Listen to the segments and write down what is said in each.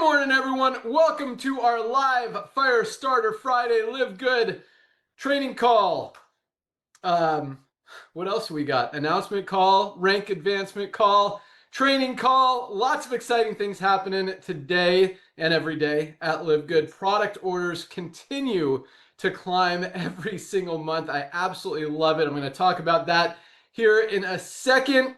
morning, everyone. Welcome to our live Firestarter Friday Live Good training call. What else we got? Announcement call, rank advancement call, training call. Lots of exciting things happening today and every day at Live Good. Product orders continue to climb every single month. I absolutely love it. I'm going to talk about that here in a second.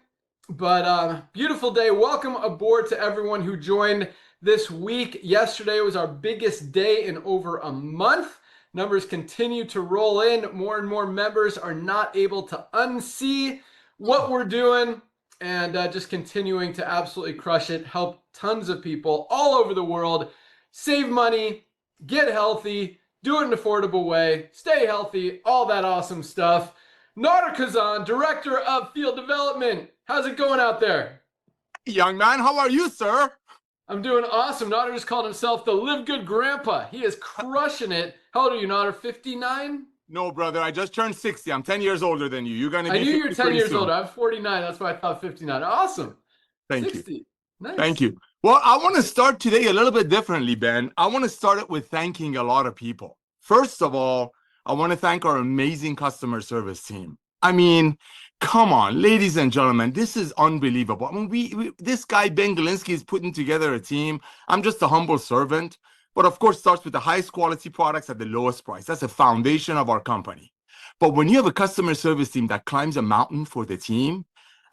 But beautiful day. Welcome aboard to everyone who joined this week. Yesterday was our biggest day in over a month. Numbers continue to roll in. More and more members are not able to unsee what we're doing, and just continuing to absolutely crush it. Help tons of people all over the world save money, get healthy, do it in an affordable way, stay healthy, all that awesome stuff. Nader Kazan, Director of Field Development. How's it going out there? Young man, how are you, sir? I'm doing awesome. Nader just called himself the Live Good Grandpa. He is crushing it. How old are you, Nader? 59? No, brother, I just turned 60. I'm 10 years older than you. You're going to be I knew you were 10 years soon. older. I'm 49. That's why I thought 59. Awesome. Thank 60. you. Nice. Thank you. Well, I want to start today a little bit differently, Ben. I want to start it with thanking a lot of people. First of all, I want to thank our amazing customer service team. I mean, come on, ladies and gentlemen, this is unbelievable. I mean, this guy, Ben Galinsky, is putting together a team. I'm just a humble servant, but of course, starts with the highest quality products at the lowest price. That's the foundation of our company. But when you have a customer service team that climbs a mountain for the team,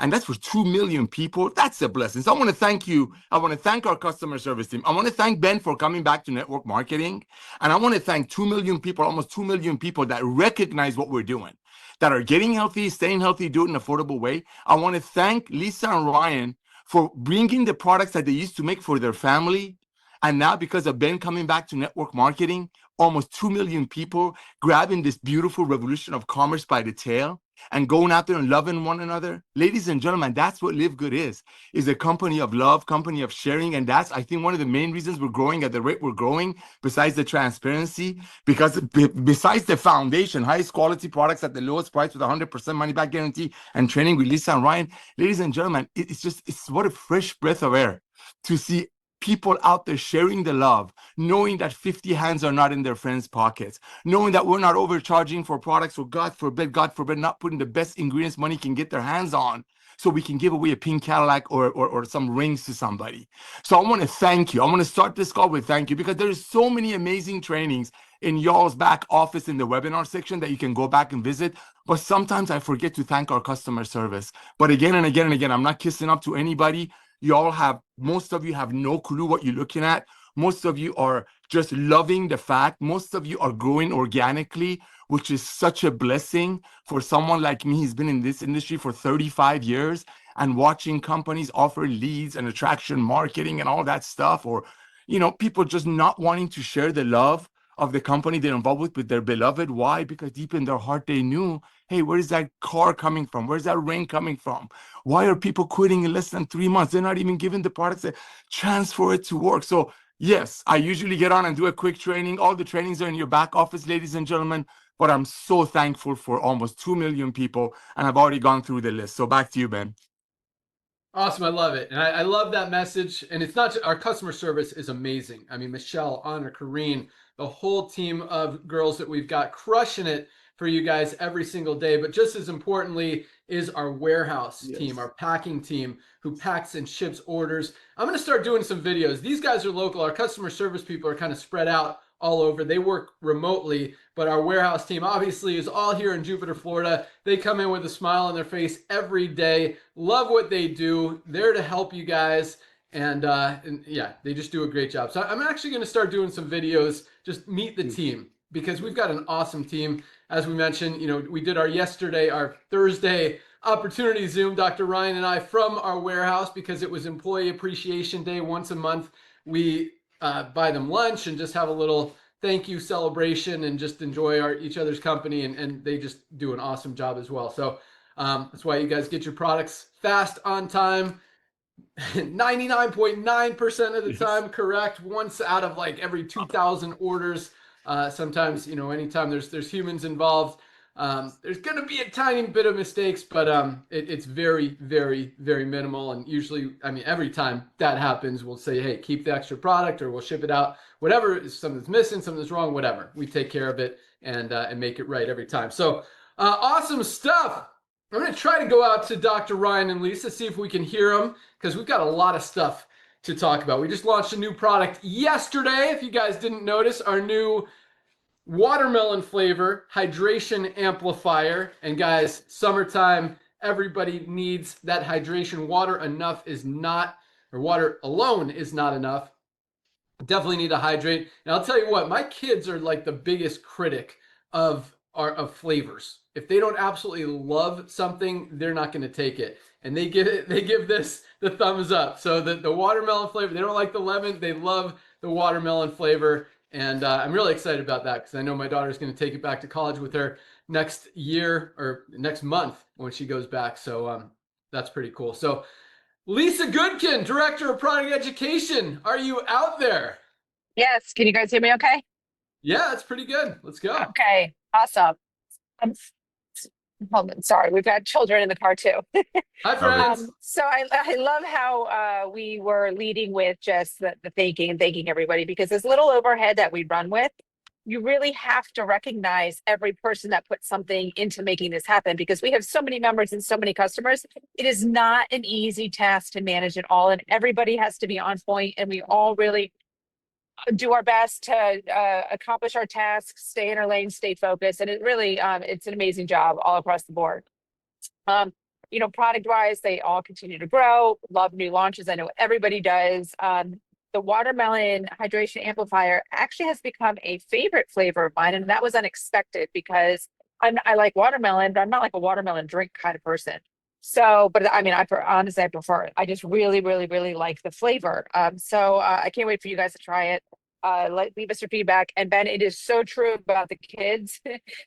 and that's for 2 million people, that's a blessing. So I want to thank you. I want to thank our customer service team. I want to thank Ben for coming back to network marketing. And I want to thank 2 million people, almost 2 million people that recognize what we're doing, that are getting healthy, staying healthy, do it in an affordable way. I want to thank Lisa and Ryan for bringing the products that they used to make for their family. And now, because of Ben coming back to network marketing, almost 2 million people grabbing this beautiful revolution of commerce by the tail and going out there and loving one another. Ladies and gentlemen, that's what Live Good is a company of love, company of sharing. And that's, I think, one of the main reasons we're growing at the rate we're growing, besides the transparency, because besides the foundation, highest quality products at the lowest price with 100% money back guarantee and training with Lisa and Ryan. Ladies and gentlemen, it's what a fresh breath of air to see people out there sharing the love, knowing that 50 hands are not in their friends' pockets, knowing that we're not overcharging for products, or God forbid, not putting the best ingredients money can get their hands on, so we can give away a pink Cadillac or some rings to somebody. So I want to thank you. I want to start this call with thank you, because there's so many amazing trainings in y'all's back office in the webinar section that you can go back and visit. But sometimes I forget to thank our customer service. But again and again and again, I'm not kissing up to anybody. Most of you have no clue what you're looking at. Most of you are just loving the fact. Most of you are growing organically, which is such a blessing for someone like me. He's been in this industry for 35 years and watching companies offer leads and attraction marketing and all that stuff, or, people just not wanting to share the love of the company they're involved with their beloved. Why? Because deep in their heart, they knew, hey, where's that car coming from? Where's that ring coming from? Why are people quitting in less than 3 months? They're not even giving the products a chance for it to work. So yes, I usually get on and do a quick training. All the trainings are in your back office, ladies and gentlemen. But I'm so thankful for almost 2 million people, and I've already gone through the list. So back to you, Ben. Awesome. I love it. And I love that message. And it's not just, our customer service is amazing. I mean, Michelle, Anna, Corrine, the whole team of girls that we've got crushing it for you guys every single day. But just as importantly is our warehouse team, our packing team, who packs and ships orders. I'm going to start doing some videos. These guys are local. Our customer service people are kind of spread out all over. They work remotely, but our warehouse team obviously is all here in Jupiter, Florida. They come in with a smile on their face every day. Love what they do. They're to help you guys. And yeah, they just do a great job. So I'm actually going to start doing some videos, just meet the team, because we've got an awesome team. As we mentioned, we did our Thursday opportunity Zoom, Dr. Ryan and I, from our warehouse, because it was Employee Appreciation Day. Once a month, we buy them lunch and just have a little thank you celebration and just enjoy each other's company. And they just do an awesome job as well. So that's why you guys get your products fast, on time, 99.9% of the time correct, once out of like every 2,000 orders. Sometimes, anytime there's humans involved, There's going to be a tiny bit of mistakes, but it's very, very, very minimal. And usually, I mean, every time that happens, we'll say, hey, keep the extra product, or we'll ship it out. Whatever, if something's missing, something's wrong, whatever. We take care of it and make it right every time. So awesome stuff. I'm going to try to go out to Dr. Ryan and Lisa, see if we can hear them, because we've got a lot of stuff to talk about. We just launched a new product yesterday. If you guys didn't notice, our new watermelon flavor hydration amplifier. And guys, summertime, everybody needs that hydration. Water enough is not, or water alone is not enough. Definitely need to hydrate. And I'll tell you what, my kids are like the biggest critic of flavors. If they don't absolutely love something, they're not going to take it. And they give this the thumbs up. So the watermelon flavor, they don't like the lemon, they love the watermelon flavor. And I'm really excited about that, because I know my daughter's going to take it back to college with her next year, or next month when she goes back. So that's pretty cool. So Lisa Goodkin, Director of Product Education, are you out there? Yes. Can you guys hear me okay? Yeah, that's pretty good. Let's go. Okay. Awesome. Um, hold on. Sorry. We've got children in the car too. Hi, friends. So I love how we were leading with just the thanking and thanking everybody, because this little overhead that we run with, you really have to recognize every person that put something into making this happen, because we have so many members and so many customers. It is not an easy task to manage it all, and everybody has to be on point, and we all really do our best to accomplish our tasks, stay in our lane, stay focused. And it really, it's an amazing job all across the board. Product wise, they all continue to grow. Love new launches. I know everybody does. The watermelon hydration amplifier actually has become a favorite flavor of mine. And that was unexpected, because I like watermelon, but I'm not like a watermelon drink kind of person. So, but I mean, honestly, I prefer it. I just really, really, really like the flavor. So I can't wait for you guys to try it. Leave us your feedback. And Ben, it is so true about the kids.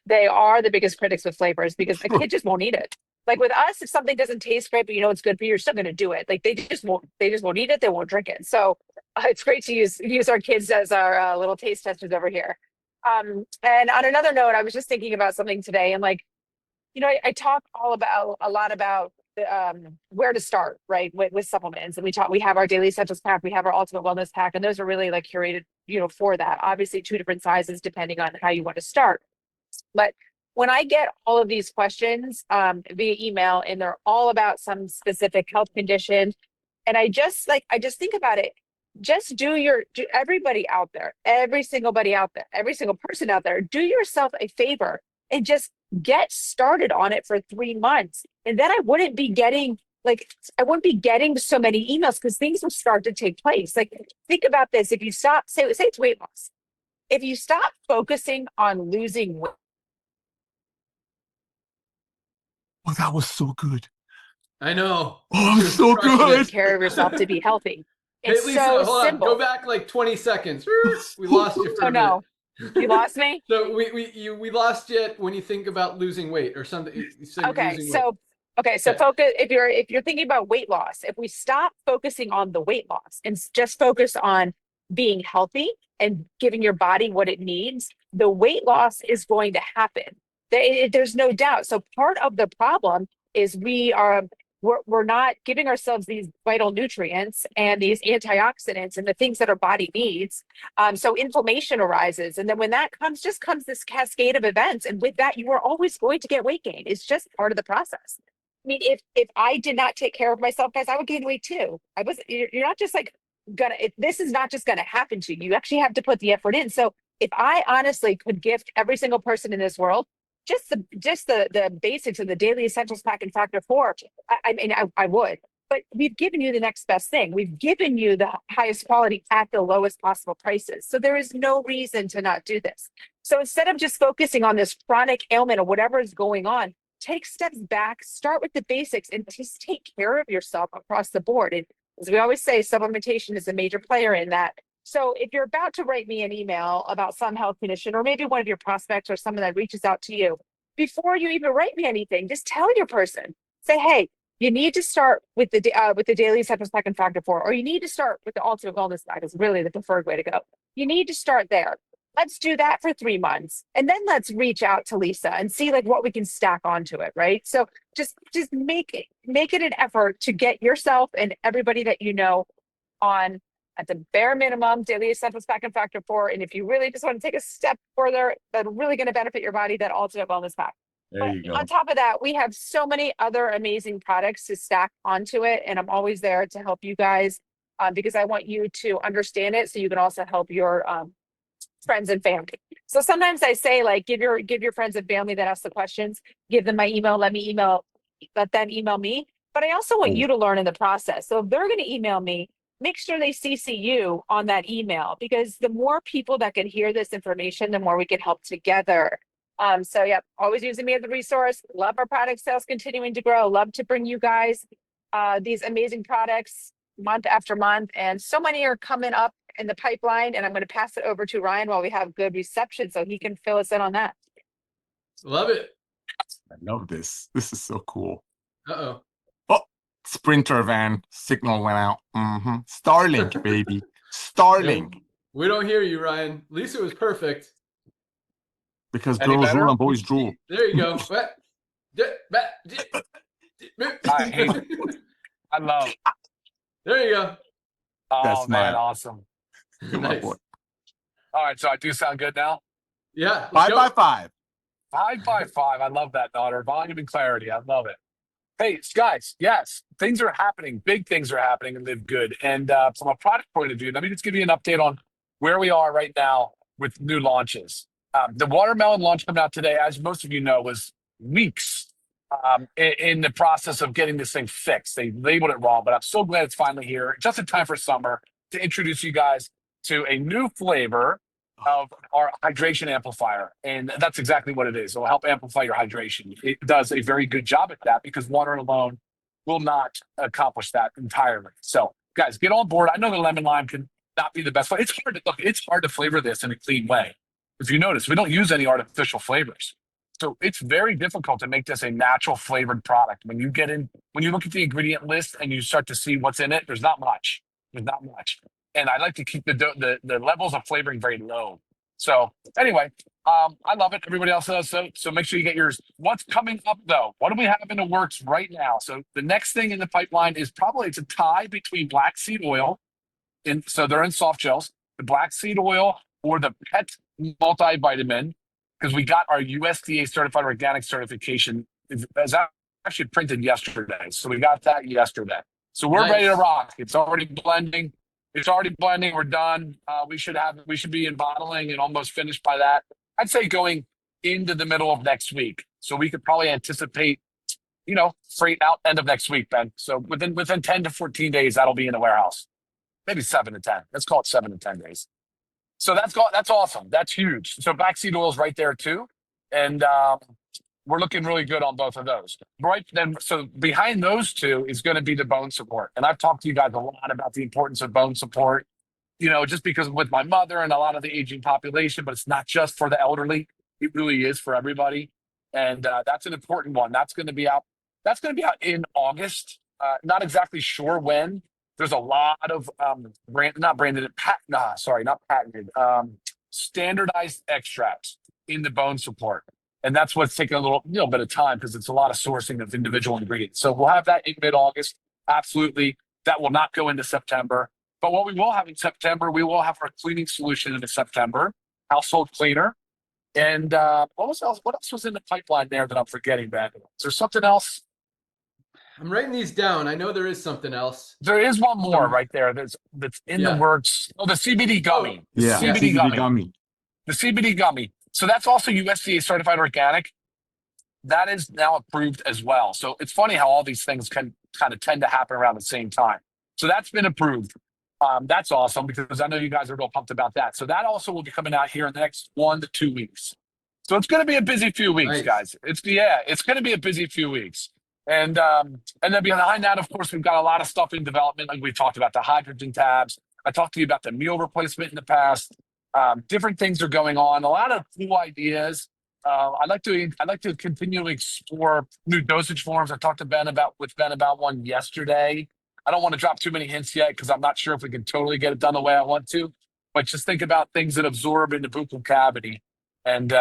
They are the biggest critics with flavors, because a kid just won't eat it. Like with us, if something doesn't taste great, but you know it's good for you, you're still going to do it. Like they just won't eat it. They won't drink it. So it's great to use our kids as our little taste testers over here. And on another note, I was just thinking about something today, and like, I talk a lot about where to start, right, with supplements. And we have our daily essentials pack, we have our ultimate wellness pack, and those are really like curated, for that. Obviously, 2 different sizes depending on how you want to start. But when I get all of these questions via email, and they're all about some specific health condition, and I just think about it. Just do everybody out there, every single person out there, do yourself a favor and just get started on it for 3 months. And then I wouldn't be getting so many emails, because things will start to take place. Like, think about this. If you stop, say it's weight loss. If you stop focusing on losing weight. Oh, that was so good. I know. Oh, so good. Take care of yourself to be healthy. Hey, It's Lisa, so hold simple. on. Go back like 20 seconds. We lost you for a minute. No. You lost me? So we lost you when you think about losing weight or something. You said Okay, losing so weight. focus. If you're thinking about weight loss, if we stop focusing on the weight loss and just focus on being healthy and giving your body what it needs, the weight loss is going to happen. There's no doubt. So part of the problem is we're not giving ourselves these vital nutrients and these antioxidants and the things that our body needs. So inflammation arises. And then when that comes this cascade of events. And with that, you are always going to get weight gain. It's just part of the process. I mean, if I did not take care of myself, guys, I would gain weight too. You're not just like this is not just gonna happen to you. You actually have to put the effort in. So if I honestly could gift every single person in this world just the basics of the daily essentials pack and factor 4, I would. But we've given you the next best thing. We've given you the highest quality at the lowest possible prices. So there is no reason to not do this. So instead of just focusing on this chronic ailment or whatever is going on, take steps back, start with the basics, and just take care of yourself across the board. And as we always say, supplementation is a major player in that. So if you're about to write me an email about some health condition, or maybe one of your prospects or someone that reaches out to you, before you even write me anything, just tell your person, say, hey, you need to start with the daily essentials pack and factor 4, or you need to start with the ultimate wellness pack is really the preferred way to go. You need to start there. Let's do that for 3 months. And then let's reach out to Lisa and see like what we can stack onto it, right? So just make it an effort to get yourself and everybody that you know on at the bare minimum daily essentials pack and factor 4. And if you really just want to take a step further, that's really going to benefit your body, that alternate wellness pack. There you go. On top of that, we have so many other amazing products to stack onto it. And I'm always there to help you guys because I want you to understand it so you can also help your friends and family. So sometimes I say like, give your friends and family that ask the questions, give them my email, let them email me. But I also want you to learn in the process. So if they're going to email me, make sure they CC you on that email, because the more people that can hear this information, the more we can help together. So yeah, always using me as a resource. Love our product sales continuing to grow. Love to bring you guys these amazing products month after month. And so many are coming up in the pipeline. And I'm going to pass it over to Ryan while we have good reception so he can fill us in on that. Love it. I love this. This is so cool. Uh-oh. Oh, Sprinter van signal went out. Starlink, baby. Starlink. We don't hear you, Ryan. Lisa was perfect. Because Any girls better? rule and boys drool. There you go. I hate I love. There you go. Oh, That's man, my- awesome. My Nice. boy. All right, so I do sound good now? Yeah. 5 go. by 5. 5 by 5. I love that, daughter. Volume and clarity. I love it. Hey, guys, yes, things are happening. Big things are happening in LiveGood. And from a product point of view, let me just give you an update on where we are right now with new launches. The watermelon launch coming out today, as most of you know, was weeks in the process of getting this thing fixed. They labeled it wrong, but I'm so glad it's finally here, just in time for summer, to introduce you guys to a new flavor of our hydration amplifier. And that's exactly what it is. It'll help amplify your hydration. It does a very good job at that because water alone will not accomplish that entirely. So guys, get on board. I know the lemon lime can not be the best. It's hard to flavor this in a clean way. If you notice, we don't use any artificial flavors. So it's very difficult to make this a natural flavored product. When you look at the ingredient list and you start to see what's in it, there's not much. And I like to keep the levels of flavoring very low. So anyway, I love it. Everybody else does. So make sure you get yours. What's coming up though? What do we have in the works right now? So the next thing in the pipeline is it's a tie between black seed oil, so they're in soft gels, the black seed oil or the pet multivitamin, because we got our USDA certified organic certification. It's actually printed yesterday. So we got that yesterday. So we're ready to rock. It's already blending. We're done. We should be in bottling and almost finished by that. I'd say going into the middle of next week. So we could probably anticipate, freight out end of next week, Ben. So within 10 to 14 days, that'll be in the warehouse. Maybe 7 to 10. Let's call it 7 to 10 days. So that's awesome. That's huge. So black seed oil is right there too. And we're looking really good on both of those. Right then, so behind those two is going to be the bone support. And I've talked to you guys a lot about the importance of bone support, just because with my mother and a lot of the aging population, but it's not just for the elderly. It really is for everybody. And that's an important one. That's going to be out in August. Not exactly sure when. There's a lot of standardized extracts in the bone support. And that's what's taking a little bit of time because it's a lot of sourcing of individual ingredients. So we'll have that in mid-August. Absolutely. That will not go into September. But what we will have in September, we will have our cleaning solution in September, household cleaner. And what else was in the pipeline there that I'm forgetting, Ben? Is there something else? I'm writing these down. I know there is something else. There is one more right there that's in the works. Oh, the CBD gummy. Yeah, CBD gummy. The CBD gummy. So that's also USDA certified organic. That is now approved as well. So it's funny how all these things can kind of tend to happen around the same time. So that's been approved. That's awesome because I know you guys are real pumped about that. So that also will be coming out here in the next 1 to 2 weeks. So it's going to be a busy few weeks, guys. It's going to be a busy few weeks. And then behind that, of course, we've got a lot of stuff in development. Like we talked about the hydrogen tabs. I talked to you about the meal replacement in the past. Different things are going on. A lot of cool ideas. I'd like to continually explore new dosage forms. I talked to Ben about one yesterday. I don't want to drop too many hints yet because I'm not sure if we can totally get it done the way I want to. but just think about things that absorb in the buccal cavity. And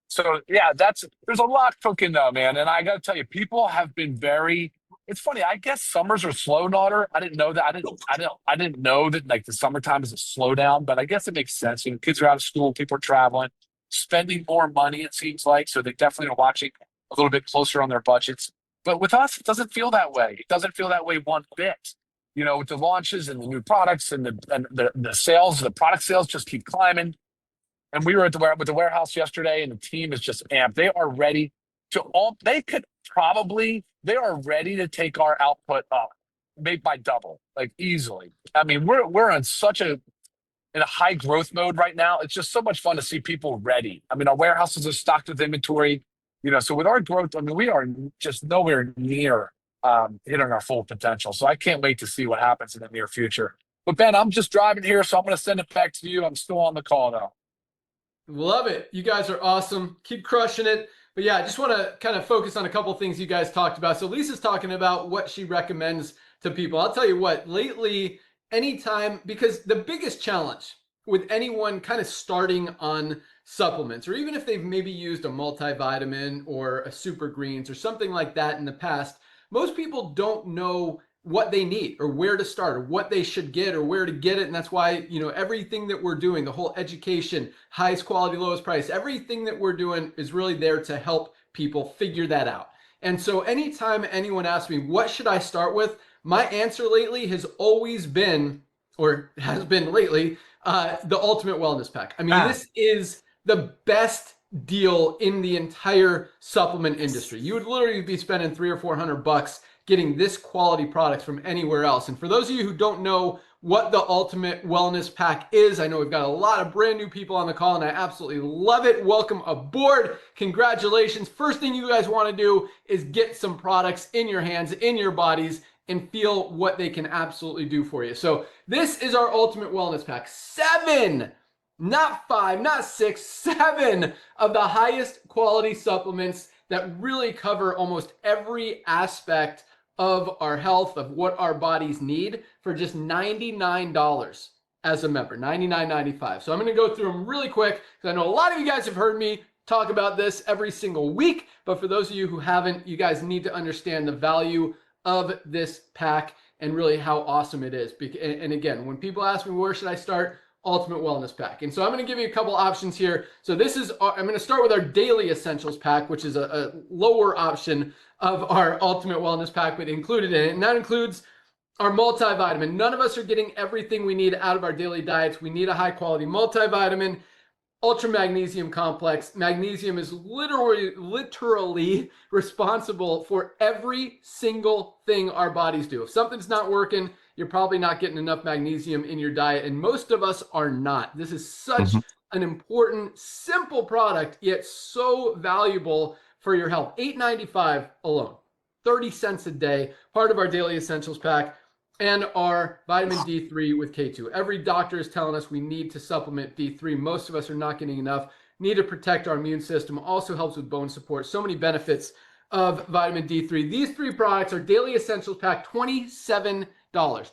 so yeah, there's a lot cooking though, man. And I got to tell you, people have been very. It's funny. I guess summers are slow, Nodder. I didn't know that. I didn't know that like the summertime is a slowdown, but I guess it makes sense. You know, kids are out of school, people are traveling, spending more money. It seems like so they definitely are watching a little bit closer on their budgets. But with us, it doesn't feel that way. It doesn't feel that way one bit. You know, with the launches and the new products and the sales, the product sales just keep climbing. And we were at with the warehouse yesterday, and the team is just amped. They are ready to they are ready to take our output up, maybe by double, like easily. I mean, we're in in a high growth mode right now. It's just so much fun to see people ready. I mean, our warehouses are stocked with inventory, you know, so with our growth, I mean, we are just nowhere near hitting our full potential. So I can't wait to see what happens in the near future. But Ben, I'm just driving here, so I'm going to send it back to you. I'm still on the call though. Love it. You guys are awesome. Keep crushing it. But yeah, I just want to kind of focus on a couple things you guys talked about. So Lisa's talking about what she recommends to people. I'll tell you what, lately, anytime, because the biggest challenge with anyone kind of starting on supplements, or even if they've maybe used a multivitamin or a super greens or something like that in the past, most people don't know what they need or where to start or what they should get or where to get it. And that's why, you know, everything that we're doing, the whole education, highest quality, lowest price, everything that we're doing is really there to help people figure that out. And so anytime anyone asks me, what should I start with? My answer lately has always been, or has been lately, the Ultimate Wellness Pack. I mean, this is the best deal in the entire supplement industry. You would literally be spending $300 or $400 getting this quality products from anywhere else. And for those of you who don't know what the Ultimate Wellness Pack is, I know we've got a lot of brand new people on the call, and I absolutely love it. Welcome aboard. Congratulations. First thing you guys want to do is get some products in your hands, in your bodies, and feel what they can absolutely do for you. So this is our Ultimate Wellness Pack. 7, not 5, not 6, 7 of the highest quality supplements that really cover almost every aspect of our health, of what our bodies need, for just $99 as a member, $99.95. So I'm going to go through them really quick because I know a lot of you guys have heard me talk about this every single week, but for those of you who haven't, you guys need to understand the value of this pack and really how awesome it is. And again, when people ask me, where should I start? Ultimate Wellness Pack. And so I'm going to give you a couple options here. So this is, I'm going to start with our Daily Essentials Pack, which is a lower option of our Ultimate Wellness Pack, but included in it. And that includes our multivitamin. None of us are getting everything we need out of our daily diets. We need a high quality multivitamin. Ultra magnesium complex. Magnesium is literally responsible for every single thing our bodies do. If something's not working, you're probably not getting enough magnesium in your diet, and most of us are not. This is such an important, simple product, yet so valuable for your health. $8.95 alone, 30 cents a day, part of our Daily Essentials Pack. And our vitamin D3 with K2. Every doctor is telling us we need to supplement D3. Most of us are not getting enough. Need to protect our immune system. Also helps with bone support. So many benefits of vitamin D3. These 3 products are Daily Essentials Pack, $27.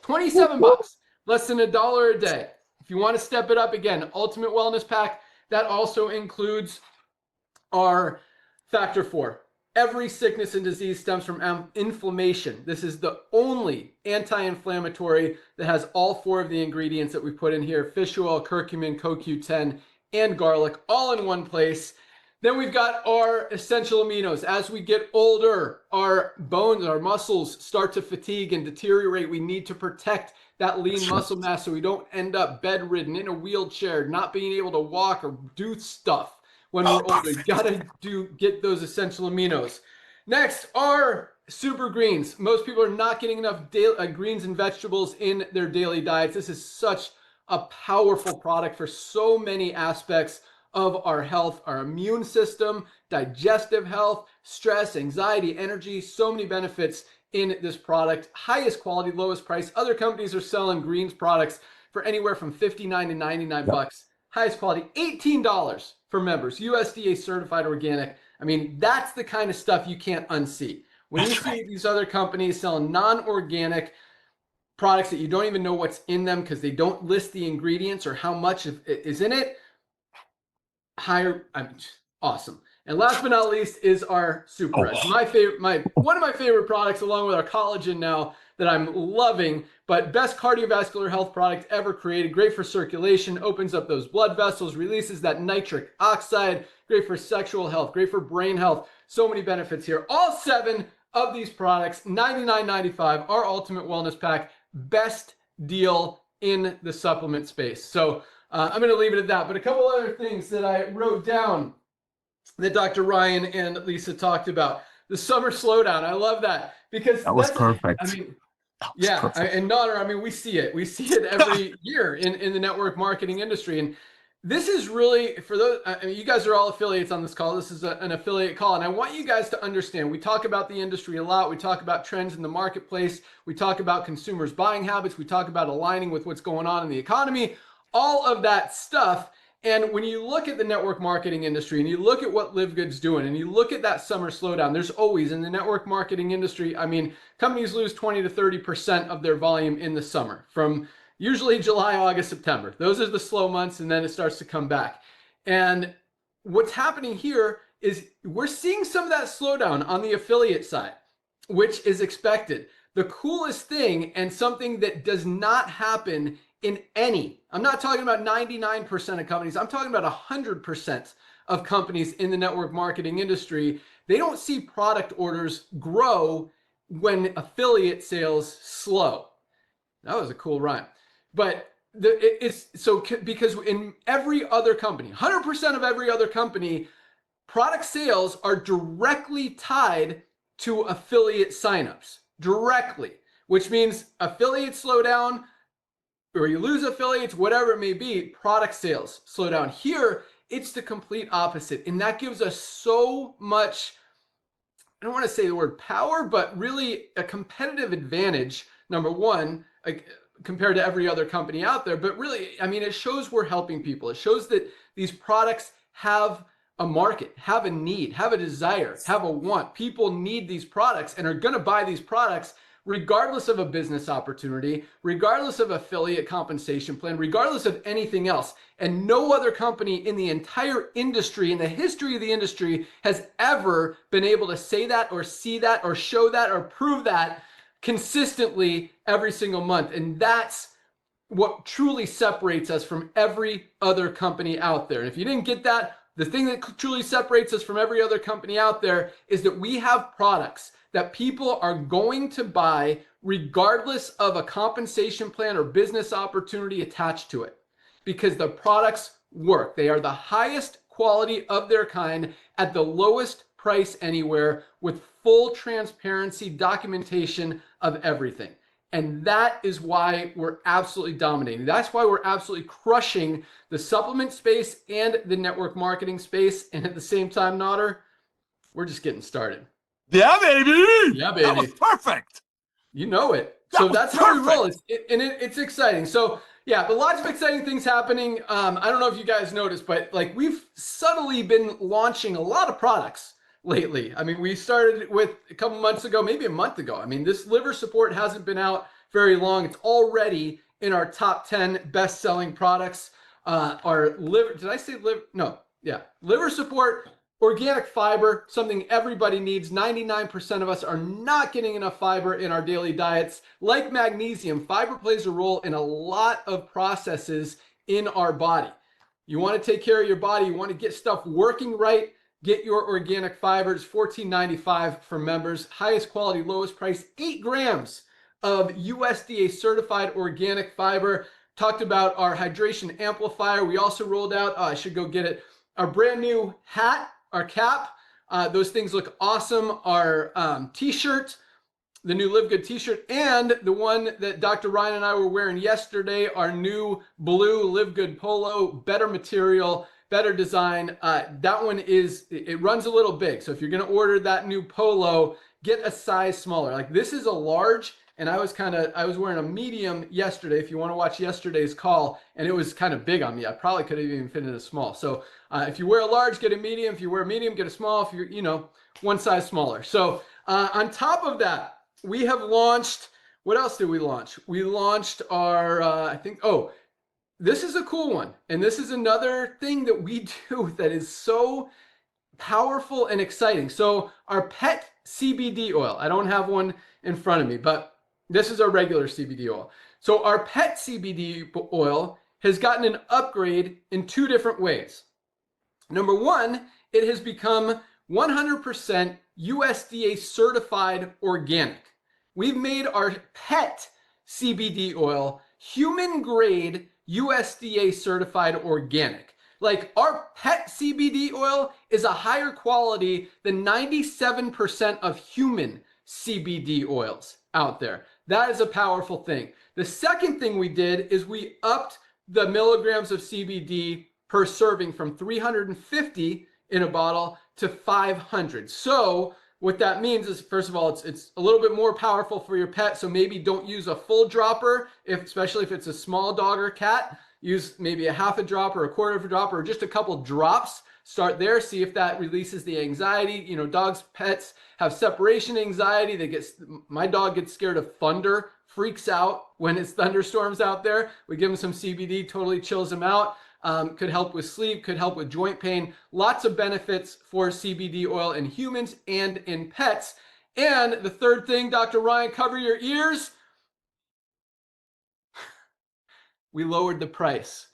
27 bucks, less than $1 a day. If you want to step it up, again, Ultimate Wellness Pack. That also includes our Factor 4. Every sickness and disease stems from inflammation. This is the only anti-inflammatory that has all 4 of the ingredients that we put in here: fish oil, curcumin, CoQ10, and garlic, all in one place. Then we've got our essential aminos. As we get older, our bones, our muscles start to fatigue and deteriorate. We need to protect that lean muscle mass so we don't end up bedridden, in a wheelchair, not being able to walk or do stuff when we're older. You gotta get those essential aminos. Next, our super greens. Most people are not getting enough greens and vegetables in their daily diets. This is such a powerful product for so many aspects of our health, our immune system, digestive health, stress, anxiety, energy, so many benefits in this product. Highest quality, lowest price. Other companies are selling greens products for anywhere from $59 to $99. Highest quality, $18 for members, USDA certified organic. I mean, that's the kind of stuff you can't unsee. When you see these other companies selling non-organic, products that you don't even know what's in them because they don't list the ingredients or how much is in it. Awesome. And last but not least is our Super Reds. One of my favorite products, along with our collagen now that I'm loving, but best cardiovascular health product ever created. Great for circulation, opens up those blood vessels, releases that nitric oxide, great for sexual health, great for brain health. So many benefits here. All 7 of these products, $99.95, our Ultimate Wellness Pack, best deal in the supplement space. So I'm going to leave it at that. But a couple other things that I wrote down that Dr. Ryan and Lisa talked about. The summer slowdown. I love that because That was perfect. I mean, and Nodder, I mean, we see it every year in the network marketing industry. And this is really, for those, I mean, you guys are all affiliates on this call. This is an affiliate call. And I want you guys to understand, we talk about the industry a lot. We talk about trends in the marketplace. We talk about consumers' buying habits. We talk about aligning with what's going on in the economy, all of that stuff. And when you look at the network marketing industry and you look at what LiveGood's doing and you look at that summer slowdown, there's always in the network marketing industry, I mean, companies lose 20 to 30% of their volume in the summer from usually July, August, September. Those are the slow months, and then it starts to come back. And what's happening here is we're seeing some of that slowdown on the affiliate side, which is expected. The coolest thing, and something that does not happen I'm not talking about 99% of companies, I'm talking about 100% of companies in the network marketing industry, they don't see product orders grow when affiliate sales slow. That was a cool rhyme. But because in every other company, 100% of every other company, product sales are directly tied to affiliate signups, directly, which means affiliates slow down, or you lose affiliates, whatever it may be, product sales slow down. Here, it's the complete opposite. And that gives us so much, I don't want to say the word power, but really a competitive advantage, number one, compared to every other company out there. But really, I mean, it shows we're helping people. It shows that these products have a market, have a need, have a desire, have a want. People need these products and are going to buy these products regardless of a business opportunity, regardless of affiliate compensation plan, regardless of anything else. And no other company in the entire industry, in the history of the industry, has ever been able to say that or see that or show that or prove that consistently every single month. And that's what truly separates us from every other company out there. And if you didn't get that, the thing that truly separates us from every other company out there is that we have products that people are going to buy regardless of a compensation plan or business opportunity attached to it, because the products work. They are the highest quality of their kind at the lowest price anywhere, with full transparency, documentation of everything. And that is why we're absolutely dominating. That's why we're absolutely crushing the supplement space and the network marketing space. And at the same time, Nodder, we're just getting started. Yeah, baby. Yeah, baby. That was perfect. You know it. That So was that's how we roll. perfect. It's exciting. So yeah, but lots of exciting things happening. I don't know if you guys noticed, but like we've subtly been launching a lot of products lately. I mean, we started with a couple months ago, maybe a month ago. I mean, this liver support hasn't been out very long. It's already in our top 10 best-selling products. Our liver, did I say liver? No, yeah. Liver support, organic fiber, something everybody needs. 99% of us are not getting enough fiber in our daily diets. Like magnesium, fiber plays a role in a lot of processes in our body. You want to take care of your body. You want to get stuff working right. Get your organic fiber. It's $14.95 for members. Highest quality, lowest price, 8 grams of USDA certified organic fiber. Talked about our hydration amplifier. We also rolled out, I should go get it, our brand new hat, our cap. Those things look awesome. Our t-shirt, the new LiveGood t-shirt, and the one that Dr. Ryan and I were wearing yesterday, our new blue LiveGood polo, better material, better design. That one it runs a little big. So if you're going to order that new polo, get a size smaller. Like this is a large, and I was wearing a medium yesterday, if you want to watch yesterday's call, and it was kind of big on me. I probably could have even fit in a small. So if you wear a large, get a medium. If you wear a medium, get a small. If you're, one size smaller. So on top of that, we have launched What else did we launch? We launched our, this is a cool one. And this is another thing that we do that is so powerful and exciting. So our pet CBD oil, I don't have one in front of me, but this is our regular CBD oil. So our pet CBD oil has gotten an upgrade in 2 different ways. Number one, it has become 100% USDA certified organic. We've made our pet CBD oil human grade USDA certified organic. Like our pet CBD oil is a higher quality than 97% of human CBD oils out there. That is a powerful thing. The second thing we did is we upped the milligrams of CBD per serving from 350 in a bottle to 500. So what that means is, first of all, it's a little bit more powerful for your pet. So maybe don't use a full dropper, especially if it's a small dog or cat. Use maybe a half a drop or a quarter of a drop or just a couple drops. Start there, see if that releases the anxiety. You know, dogs, pets have separation anxiety. My dog gets scared of thunder, freaks out when it's thunderstorms out there. We give him some CBD, totally chills him out. Could help with sleep, could help with joint pain. Lots of benefits for CBD oil in humans and in pets. And the third thing, Dr. Ryan, cover your ears. We lowered the price.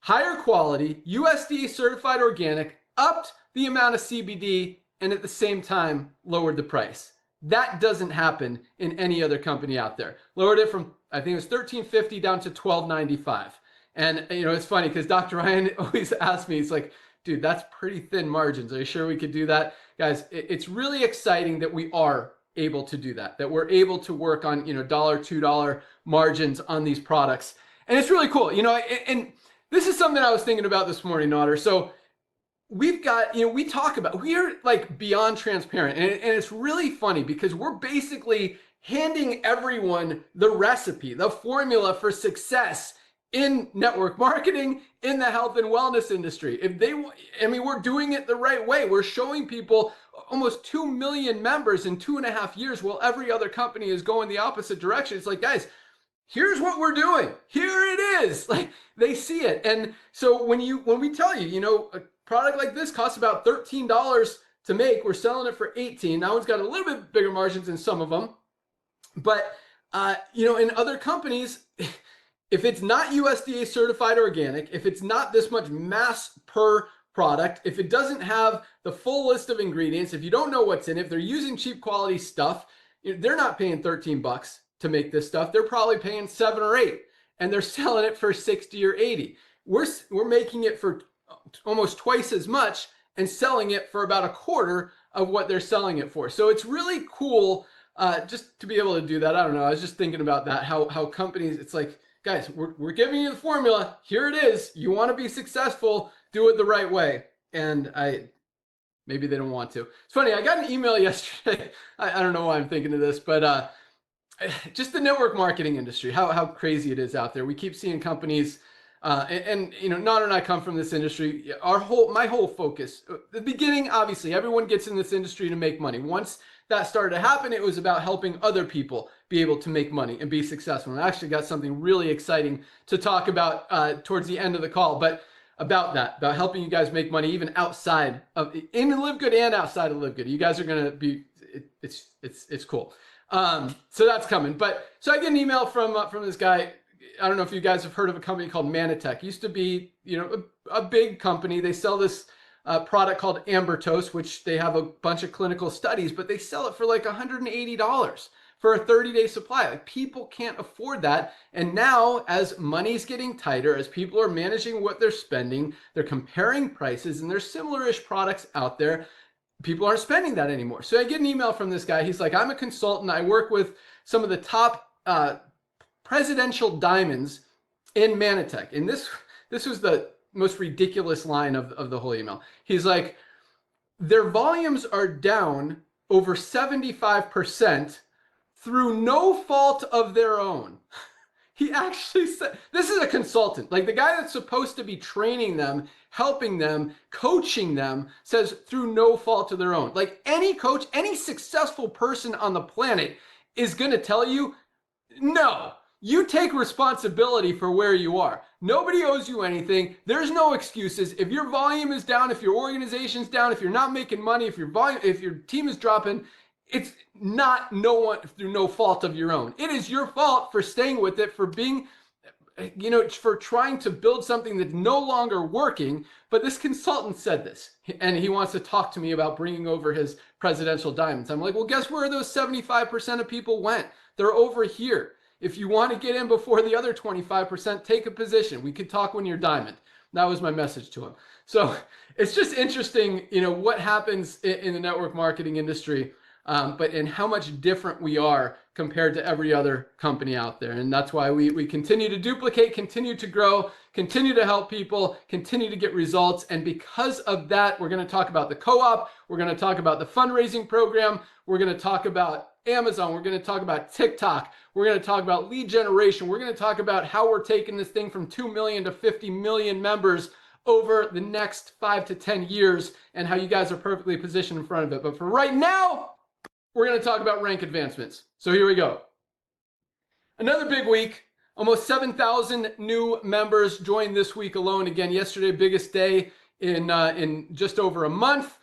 Higher quality, USDA certified organic, upped the amount of CBD, and at the same time lowered the price. That doesn't happen in any other company out there. Lowered it from, I think it was $13.50 down to $12.95. And you know, it's funny because Dr. Ryan always asks me, he's like, dude, that's pretty thin margins. Are you sure we could do that? Guys, it's really exciting that we are able to do that, that we're able to work on, $1, $2 margins on these products. And it's really cool, and this is something I was thinking about this morning, Otter. So we've got, we're like beyond transparent. And it's really funny because we're basically handing everyone the recipe, the formula for success in network marketing, in the health and wellness industry. We're doing it the right way. We're showing people almost 2 million members in 2.5 years while every other company is going the opposite direction. It's like, guys, here's what we're doing. Here it is. Like, they see it. And so when we tell you, a product like this costs about $13 to make, we're selling it for $18. That one's got a little bit bigger margins than some of them. But, in other companies, if it's not USDA certified organic, if it's not this much mass per product, if it doesn't have the full list of ingredients, if you don't know what's in it, if they're using cheap quality stuff, they're not paying $13 to make this stuff. They're probably paying $7 or $8, and they're selling it for $60 or $80. We're making it for almost twice as much and selling it for about a quarter of what they're selling it for. So it's really cool just to be able to do that. I don't know. I was just thinking about that, how companies, it's like, guys, we're giving you the formula. Here it is. You want to be successful, do it the right way. And maybe they don't want to. It's funny. I got an email yesterday. I don't know why I'm thinking of this, but just the network marketing industry, how crazy it is out there. We keep seeing companies, Nader and I come from this industry. My whole focus, the beginning, obviously, everyone gets in this industry to make money. Once that started to happen, it was about helping other people be able to make money and be successful. And I actually got something really exciting to talk about towards the end of the call, but about helping you guys make money even outside of, in LiveGood and outside of LiveGood. You guys are going to be, it's cool. So that's coming. So I get an email from this guy. I don't know if you guys have heard of a company called Manatech. Used to be, a big company. They sell this product called Ambertose, which they have a bunch of clinical studies, but they sell it for like $180 for a 30-day supply. Like, people can't afford that. And now, as money's getting tighter, as people are managing what they're spending, they're comparing prices, and there's similar-ish products out there. People aren't spending that anymore. So I get an email from this guy. He's like, I'm a consultant. I work with some of the top presidential diamonds in Manatech. And this was the most ridiculous line of the whole email. He's like, their volumes are down over 75% through no fault of their own. He actually said, this is a consultant, like the guy that's supposed to be training them, helping them, coaching them, says through no fault of their own. Like, any coach, any successful person on the planet is going to tell you No, you take responsibility for where you are. Nobody owes you anything. There's no excuses. If your volume is down, if your organization's down, if you're not making money, if your team is dropping, it's not through no fault of your own. It is your fault for staying with it, for being, for trying to build something that's no longer working. But this consultant said this, and he wants to talk to me about bringing over his presidential diamonds. I'm like, well, guess where those 75% of people went? They're over here. If you want to get in before the other 25%, take a position. We could talk when you're diamond. That was my message to him. So it's just interesting, what happens in the network marketing industry, but in how much different we are compared to every other company out there. And that's why we continue to duplicate, continue to grow, continue to help people, continue to get results. And because of that, we're going to talk about the co-op. We're going to talk about the fundraising program. We're going to talk about Amazon. We're going to talk about TikTok. We're going to talk about lead generation. We're going to talk about how we're taking this thing from 2 million to 50 million members over the next 5 to 10 years, and how you guys are perfectly positioned in front of it. But for right now, we're going to talk about rank advancements. So here we go. Another big week. Almost 7,000 new members joined this week alone. Again, yesterday, biggest day in just over a month.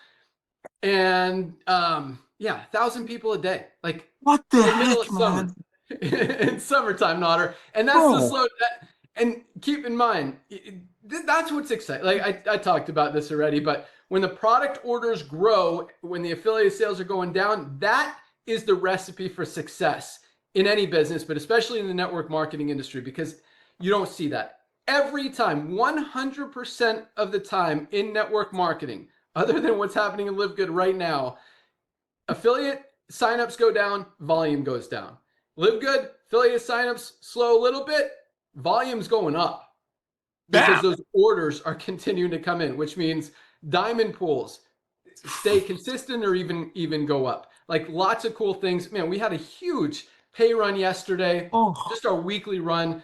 And 1,000 people a day. Like, What the in the middle heck, of summer. man? In summertime, Nodder. And that's the slow. And keep in mind, that's what's exciting. Like I talked about this already, but when the product orders grow, when the affiliate sales are going down, that is the recipe for success in any business, but especially in the network marketing industry, because you don't see that. Every time, 100% of the time in network marketing, other than what's happening in LiveGood right now, affiliate signups go down, volume goes down. LiveGood, affiliate signups slow a little bit, volume's going up because those orders are continuing to come in, which means diamond pools stay consistent or even go up. Like, lots of cool things. Man, we had a huge pay run yesterday, just our weekly run.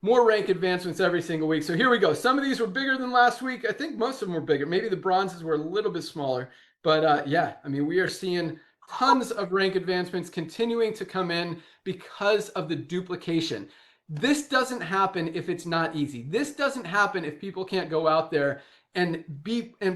More rank advancements every single week. So here we go. Some of these were bigger than last week. I think most of them were bigger. Maybe the bronzes were a little bit smaller. But we are seeing tons of rank advancements continuing to come in because of the duplication. This doesn't happen if it's not easy. This doesn't happen if people can't go out there and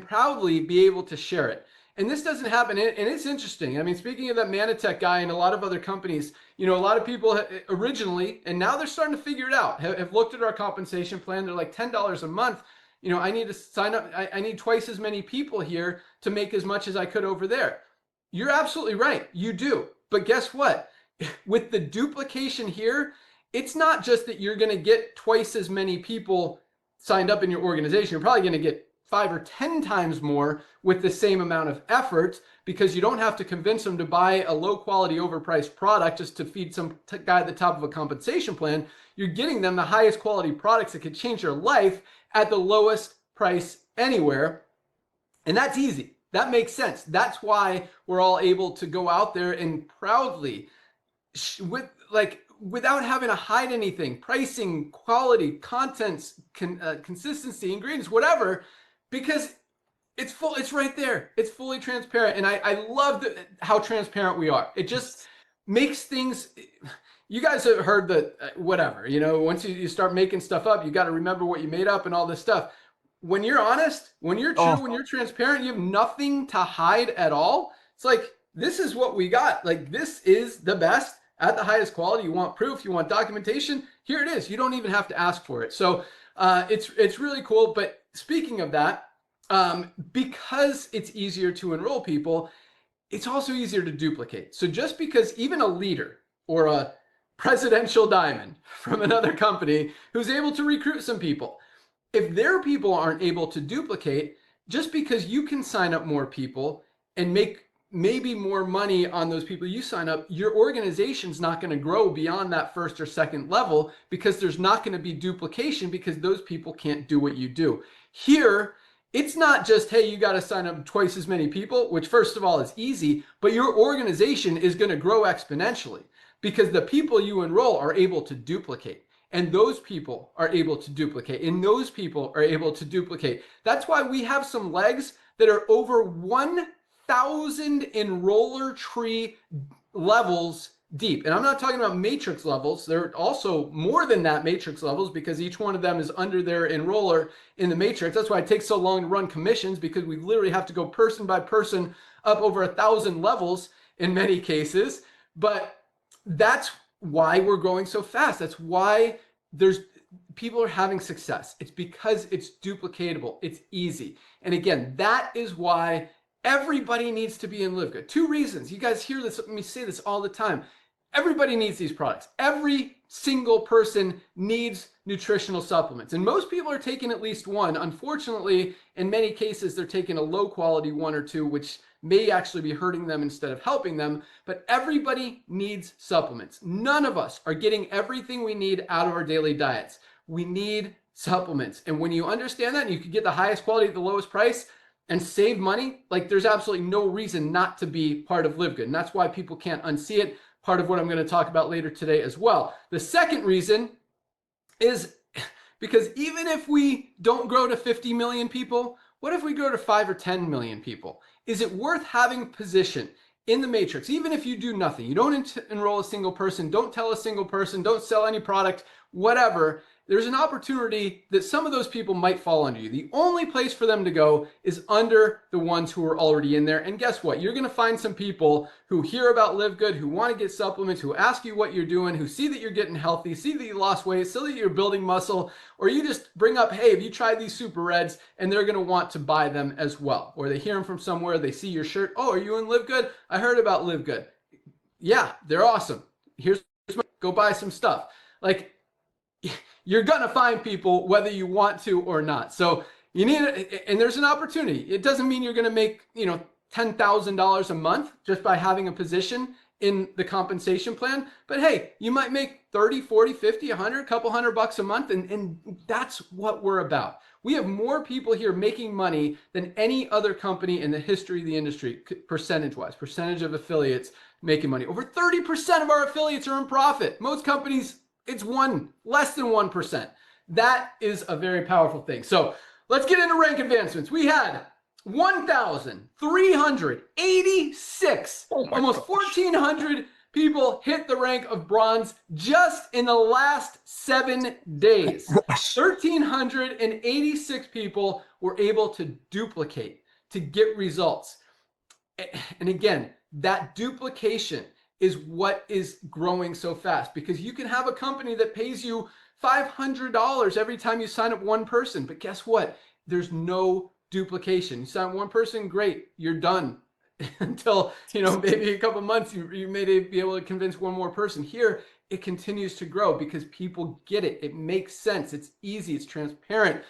proudly be able to share it. And this doesn't happen. And it's interesting. I mean, speaking of that Manatech guy and a lot of other companies, a lot of people originally, and now they're starting to figure it out, have looked at our compensation plan. They're like $10 a month. I need to sign up. I need twice as many people here to make as much as I could over there. You're absolutely right. You do. But guess what? With the duplication here, it's not just that you're going to get twice as many people signed up in your organization. You're probably going to get 5 or 10 times more with the same amount of effort, because you don't have to convince them to buy a low quality overpriced product just to feed some guy at the top of a compensation plan. You're getting them the highest quality products that could change their life at the lowest price anywhere. And that's easy. That makes sense. That's why we're all able to go out there and proudly, without having to hide anything, pricing, quality, contents, consistency, ingredients, whatever, because it's right there. It's fully transparent. And I love how transparent we are. It just makes things, you guys have heard that, whatever, once you start making stuff up, you got to remember what you made up and all this stuff. When you're honest, when you're true, when you're transparent, you have nothing to hide at all. It's like, this is what we got. Like, this is the best at the highest quality. You want proof, you want documentation, here it is. You don't even have to ask for it. So it's really cool. But speaking of that, because it's easier to enroll people, it's also easier to duplicate. So just because even a leader or a presidential diamond from another company who's able to recruit some people, if their people aren't able to duplicate, just because you can sign up more people and make maybe more money on those people you sign up, your organization's not going to grow beyond that first or second level, because there's not going to be duplication, because those people can't do what you do. Here, it's not just, hey, you got to sign up twice as many people, which first of all is easy, but your organization is going to grow exponentially because the people you enroll are able to duplicate. And those people are able to duplicate. And those people are able to duplicate. That's why we have some legs that are over 1,000 enroller tree levels deep. And I'm not talking about matrix levels. There are also more than that matrix levels, because each one of them is under their enroller in the matrix. That's why it takes so long to run commissions, because we literally have to go person by person up over 1,000 levels in many cases. But that's why we're growing so fast. That's why people are having success. It's because it's duplicatable. It's easy. And again, that is why everybody needs to be in LiveGood. 2 reasons. You guys hear this, let me say this all the time. Everybody needs these products. Every single person needs nutritional supplements. And most people are taking at least one. Unfortunately, in many cases, they're taking a low quality 1 or 2, which may actually be hurting them instead of helping them. But everybody needs supplements. None of us are getting everything we need out of our daily diets. We need supplements. And when you understand that, and you can get the highest quality at the lowest price and save money, like, there's absolutely no reason not to be part of LiveGood. And that's why people can't unsee it. Part of what I'm going to talk about later today as well. The second reason is because even if we don't grow to 50 million people, what if we grow to 5 or 10 million people? Is it worth having position in the matrix? Even if you do nothing, you don't enroll a single person, don't tell a single person, don't sell any product, whatever, there's an opportunity that some of those people might fall under you. The only place for them to go is under the ones who are already in there. And guess what? You're going to find some people who hear about LiveGood, who want to get supplements, who ask you what you're doing, who see that you're getting healthy, see that you lost weight, see that you're building muscle, or you just bring up, hey, have you tried these super reds? And they're going to want to buy them as well. Or they hear them from somewhere, they see your shirt. Oh, are you in LiveGood? I heard about LiveGood. Yeah, they're awesome. Go buy some stuff. Like, you're going to find people whether you want to or not. So you need it, and there's an opportunity. It doesn't mean you're going to make, $10,000 a month just by having a position in the compensation plan. But hey, you might make 30, 40, 50, 100, a couple $100 a month. And that's what we're about. We have more people here making money than any other company in the history of the industry, percentage-wise, percentage of affiliates making money. Over 30% of our affiliates are in profit. Most companies, it's less than 1%. That is a very powerful thing. So let's get into rank advancements. We had 1,386, almost 1,400 people hit the rank of bronze just in the last 7 days. 1,386 people were able to duplicate, to get results. And again, that duplication is what is growing so fast, because you can have a company that pays you $500 every time you sign up one person. But guess what? There's no duplication. You sign one person, great, you're done. Until, maybe a couple months, you may be able to convince one more person. Here, it continues to grow because people get it. It makes sense. It's easy. It's transparent.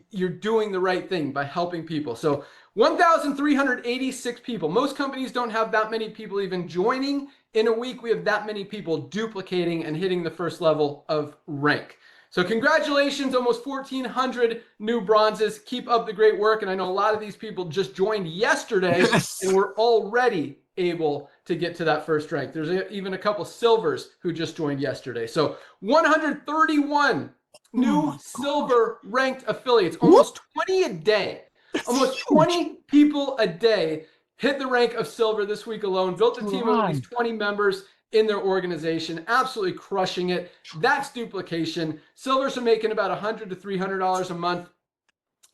You're doing the right thing by helping people. So 1,386 people. Most companies don't have that many people even joining in a week. We have that many people duplicating and hitting the first level of rank. So congratulations, almost 1,400 new bronzes. Keep up the great work. And I know a lot of these people just joined yesterday, and we're already able to get to that first rank. There's even a couple silvers who just joined yesterday. So 131 new silver ranked affiliates, almost 20 a day. Almost 20 people a day hit the rank of silver this week alone. Built a team of at least 20 members in their organization, absolutely crushing it. That's duplication. Silvers are making about $100 to $300 a month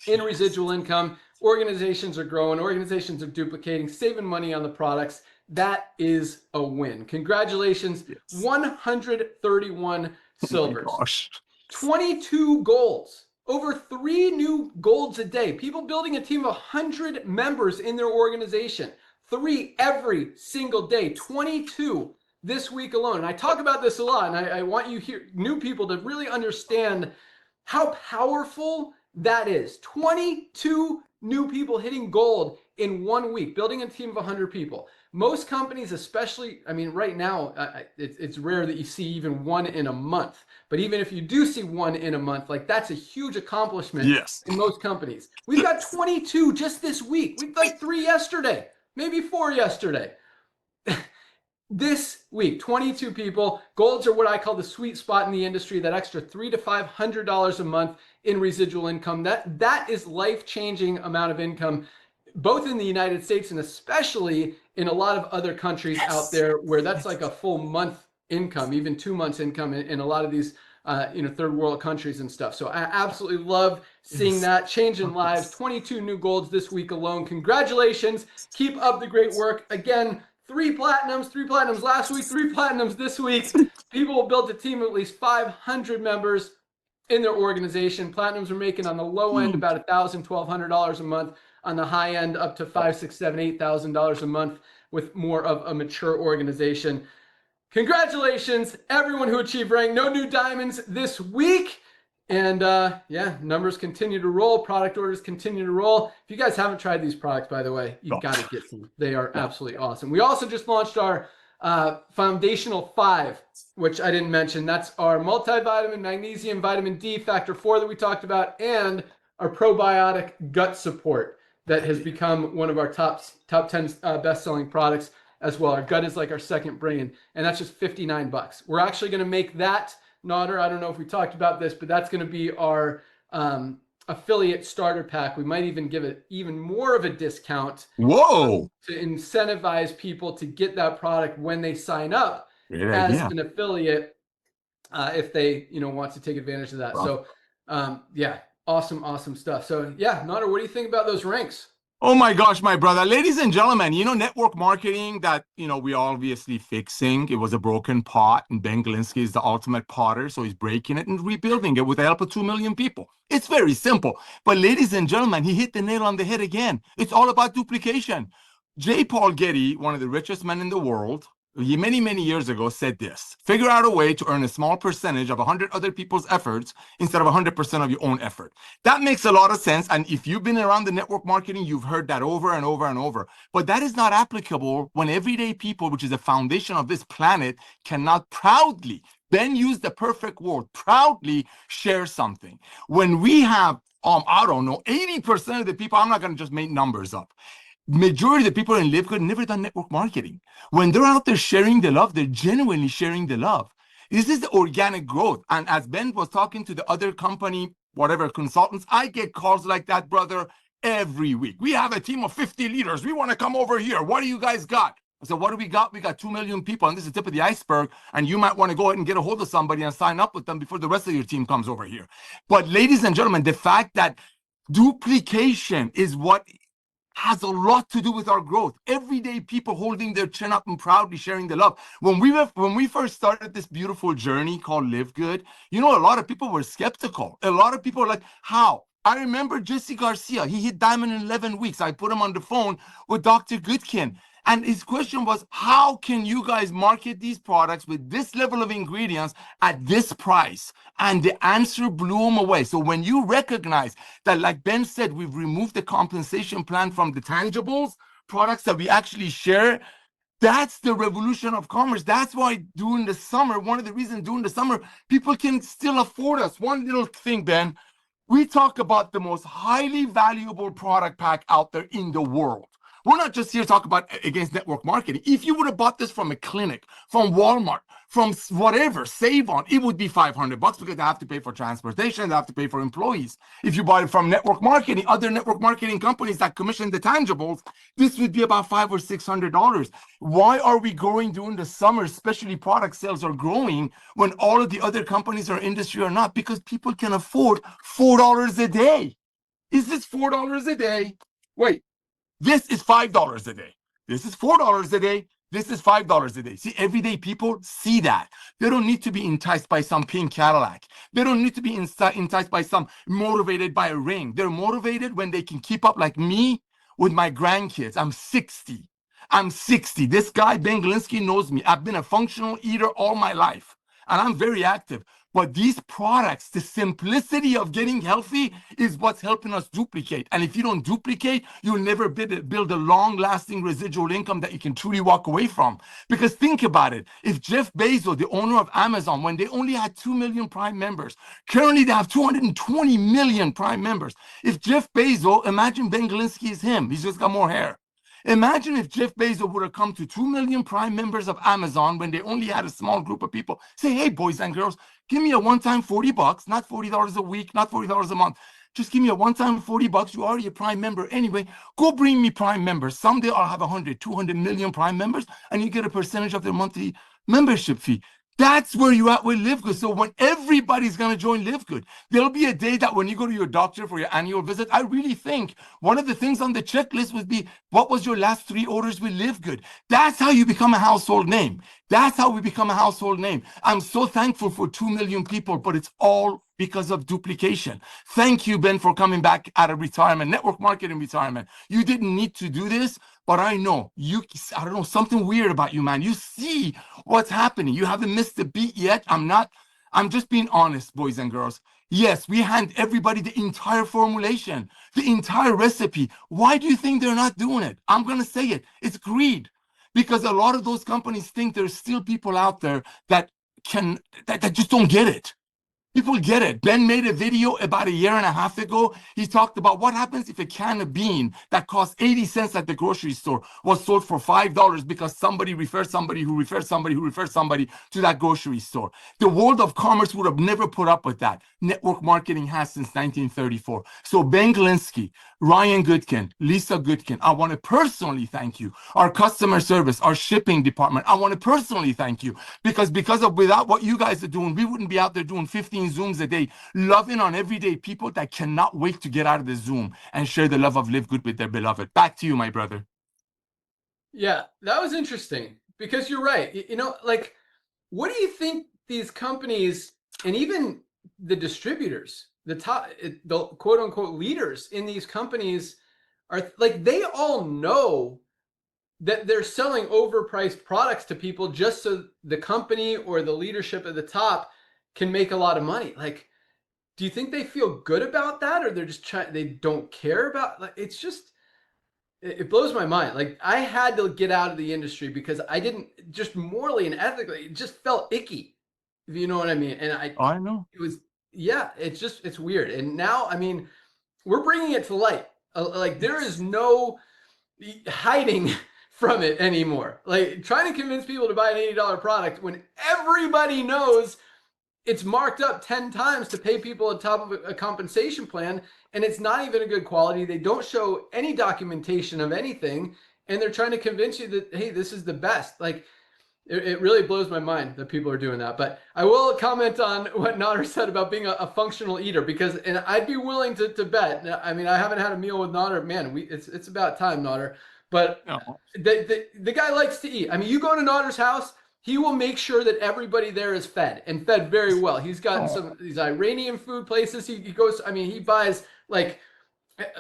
in residual income. Organizations are growing. Organizations are duplicating, saving money on the products. That is a win. Congratulations. Yes. 131 silvers. Oh my gosh. 22 golds. Over 3 new golds a day. People building a team of 100 members in their organization. 3 every single day. 22 this week alone. And I talk about this a lot, and I want you here, new people, to really understand how powerful that is. 22 new people hitting gold in 1 week, building a team of 100 people. Most companies, especially, right now, it's rare that you see even 1 in a month. But even if you do see 1 in a month, that's a huge accomplishment in most companies. We've got 22 just this week. We've got 3 yesterday, maybe 4 yesterday. This week, 22 people. Golds are what I call the sweet spot in the industry, that extra $300 to $500 a month in residual income. That is life-changing amount of income, both in the United States and especially in a lot of other countries out there where that's like a full month income, even 2 months income in a lot of these third world countries and stuff. So I absolutely love seeing that changing lives. 22 new golds this week alone. Congratulations. Keep up the great work. Again, 3 platinums last week, 3 platinums this week. People will build a team of at least 500 members in their organization. Platinums are making on the low end about $1,000, $1,200 a month. On the high end, up to $5,000, $6,000, $7,000, $8,000 a month with more of a mature organization. Congratulations, everyone who achieved rank. No new diamonds this week. And numbers continue to roll. Product orders continue to roll. If you guys haven't tried these products, by the way, you've got to get some. They are absolutely awesome. We also just launched our Foundational 5, which I didn't mention. That's our multivitamin, magnesium, vitamin D, factor 4 that we talked about, and our probiotic gut support that has become one of our top 10 best-selling products as well. Our gut is like our second brain, and that's just $59. We're actually going to make that, Nodder, I don't know if we talked about this, but that's going to be our affiliate starter pack. We might even give it even more of a discount. Whoa! To incentivize people to get that product when they sign up as an affiliate, if they want to take advantage of that. Wow. So awesome stuff. So Nodder, what do you think about those ranks? Oh my gosh, my brother. Ladies and gentlemen, network marketing that, we're obviously fixing. It was a broken pot, and Ben Glinsky is the ultimate potter, so he's breaking it and rebuilding it with the help of 2 million people. It's very simple. But ladies and gentlemen, he hit the nail on the head again. It's all about duplication. J. Paul Getty, one of the richest men in the world, many years ago said this: figure out a way to earn a small percentage of 100 other people's efforts instead of 100% of your own effort. That makes a lot of sense. And if you've been around the network marketing, you've heard that over and over and over. But that is not applicable when everyday people, which is the foundation of this planet, cannot proudly, Ben used the perfect word, proudly share something. When we have, I don't know, 80% of the people, I'm not going to just make numbers up. Majority of the people in LiveGood never done network marketing. When they're out there sharing the love, they're genuinely sharing the love. This is the organic growth. And as Ben was talking to the other company, whatever consultants, I get calls like that, brother, every week. We have a team of 50 leaders. We want to come over here. What do you guys got? I said, what do we got? We got 2 million people, and this is the tip of the iceberg. And you might want to go ahead and get a hold of somebody and sign up with them before the rest of your team comes over here. But ladies and gentlemen, the fact that duplication is what has a lot to do with our growth. Everyday people holding their chin up and proudly sharing the love. When we first started this beautiful journey called LiveGood, a lot of people were skeptical. A lot of people were like, how? I remember Jesse Garcia. He hit diamond in 11 weeks. I put him on the phone with Dr. Goodkin. And his question was, how can you guys market these products with this level of ingredients at this price? And the answer blew him away. So when you recognize that, like Ben said, we've removed the compensation plan from the tangibles, products that we actually share, that's the revolution of commerce. That's why during the summer, one of the reasons during the summer, people can still afford us. One little thing, Ben, we talk about the most highly valuable product pack out there in the world. We're not just here to talk about against network marketing. If you would have bought this from a clinic, from Walmart, from whatever, Save On, it would be $500 because they have to pay for transportation, they have to pay for employees. If you bought it from network marketing, other network marketing companies that commission the tangibles, this would be about $500 or $600. Why are we growing during the summer, especially product sales are growing when all of the other companies or industry are not? Because people can afford $4 a day. Is this $4 a day? Wait. This is $5 a day. This is $4 a day. This is $5 a day. See, everyday people see that. They don't need to be enticed by some pink Cadillac. They don't need to be enticed by some motivated by a ring. They're motivated when they can keep up like me with my grandkids. I'm 60. This guy, Ben Glinsky, knows me. I've been a functional eater all my life, and I'm very active. But these products, the simplicity of getting healthy is what's helping us duplicate. And if you don't duplicate, you'll never build a long-lasting residual income that you can truly walk away from. Because think about it. If Jeff Bezos, the owner of Amazon, when they only had 2 million Prime members, currently they have 220 million Prime members. If Jeff Bezos, imagine Ben Glinsky is him. He's just got more hair. Imagine if Jeff Bezos would have come to 2 million Prime members of Amazon when they only had a small group of people. Say, hey, boys and girls, give me a one-time $40, not $40 a week, not $40 a month. Just give me a one-time $40. You're already a Prime member anyway. Go bring me Prime members. Someday I'll have 100, 200 million Prime members, and you get a percentage of their monthly membership fee. That's where you're at with LiveGood. So when everybody's going to join LiveGood, there'll be a day that when you go to your doctor for your annual visit, I really think one of the things on the checklist would be, what was your last 3 orders with LiveGood? That's how you become a household name. That's how we become a household name. I'm so thankful for 2 million people, but it's all because of duplication. Thank you, Ben, for coming back out of retirement, network marketing retirement. You didn't need to do this, but I know I don't know, something weird about you, man. You see what's happening. You haven't missed the beat yet. I'm just being honest, boys and girls. Yes, we hand everybody the entire formulation, the entire recipe. Why do you think they're not doing it? I'm going to say it. It's greed. Because a lot of those companies think there's still people out there that just don't get it. People get it. Ben made a video about a year and a half ago. He talked about what happens if a can of bean that costs 80 cents at the grocery store was sold for $5 because somebody referred somebody who referred somebody who referred somebody to that grocery store. The world of commerce would have never put up with that. Network marketing has since 1934. So Ben Glinsky, Ryan Goodkin, Lisa Goodkin, I want to personally thank you. Our customer service, our shipping department, I want to personally thank you because without what you guys are doing, we wouldn't be out there doing 15 Zooms a day, loving on everyday people that cannot wait to get out of the Zoom and share the love of LiveGood with their beloved. Back to you, my brother. Yeah, that was interesting because you're right. You know, like, what do you think these companies and even the distributors, the quote unquote leaders in these companies are like? They all know that they're selling overpriced products to people just so the company or the leadership at the top can make a lot of money. Like, do you think they feel good about that, or they're just they don't care about, like, it's just, it blows my mind. Like, I had to get out of the industry because I didn't, just morally and ethically, it just felt icky, if you know what I mean. And I know. it was, yeah, it's weird. And now, I mean, we're bringing it to light. Like, there is no hiding from it anymore. Like, trying to convince people to buy an $80 product when everybody knows it's marked up 10 times to pay people on top of a compensation plan, and it's not even a good quality. They don't show any documentation of anything, and they're trying to convince you that, hey, this is the best. Like, it really blows my mind that people are doing that. But I will comment on what Nader said about being a functional eater, because, and I'd be willing to bet. I mean, I haven't had a meal with Nader. Man, it's about time, Nader. But No. the guy likes to eat. I mean, you go to Nader's house, he will make sure that everybody there is fed, and fed very well. He's got some these Iranian food places. He goes, I mean, he buys like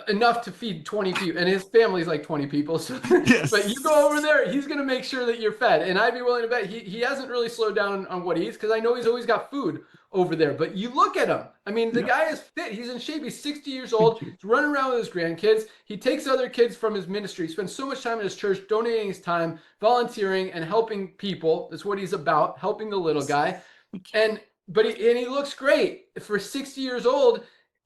enough to feed 20 people, and his family's like 20 people. So, Yes. but you go over there, he's going to make sure that you're fed. And I'd be willing to bet he hasn't really slowed down on what he eats, because I know he's always got food over there. But you look at him. I mean, the guy is fit. He's in shape. He's 60 years old. He's running around with his grandkids. He takes other kids from his ministry. He spends so much time in his church, donating his time, volunteering, and helping people. That's what he's about, helping the little guy. But he looks great for 60 years old,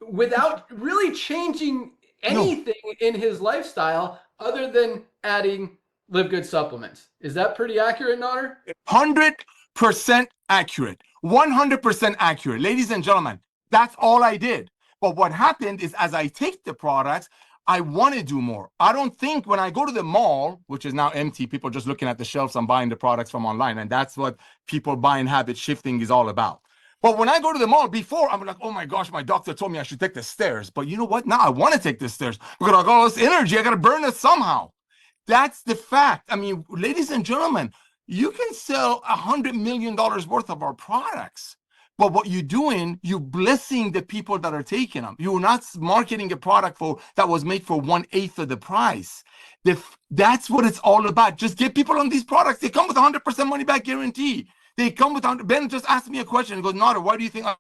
without really changing anything in his lifestyle other than adding LiveGood supplements. Is that pretty accurate, Nader? 100% accurate. 100% accurate. Ladies and gentlemen, that's all I did. But what happened is, as I take the products, I want to do more. I don't think when I go to the mall, which is now empty, people just looking at the shelves and buying the products from online. And that's what people buying habit shifting is all about. But when I go to the mall before, I'm like, oh my gosh, my doctor told me I should take the stairs. But you know what? Now I want to take the stairs because I got all this energy. I got to burn it somehow. That's the fact. I mean, ladies and gentlemen, you can sell $100 million worth of our products. But what you're doing, you're blessing the people that are taking them. You're not marketing a product that was made for 1/8 of the price. That's what it's all about. Just get people on these products. They come with 100% money back guarantee. They come with, Ben just asked me a question. He goes, Nader, why do you think I'm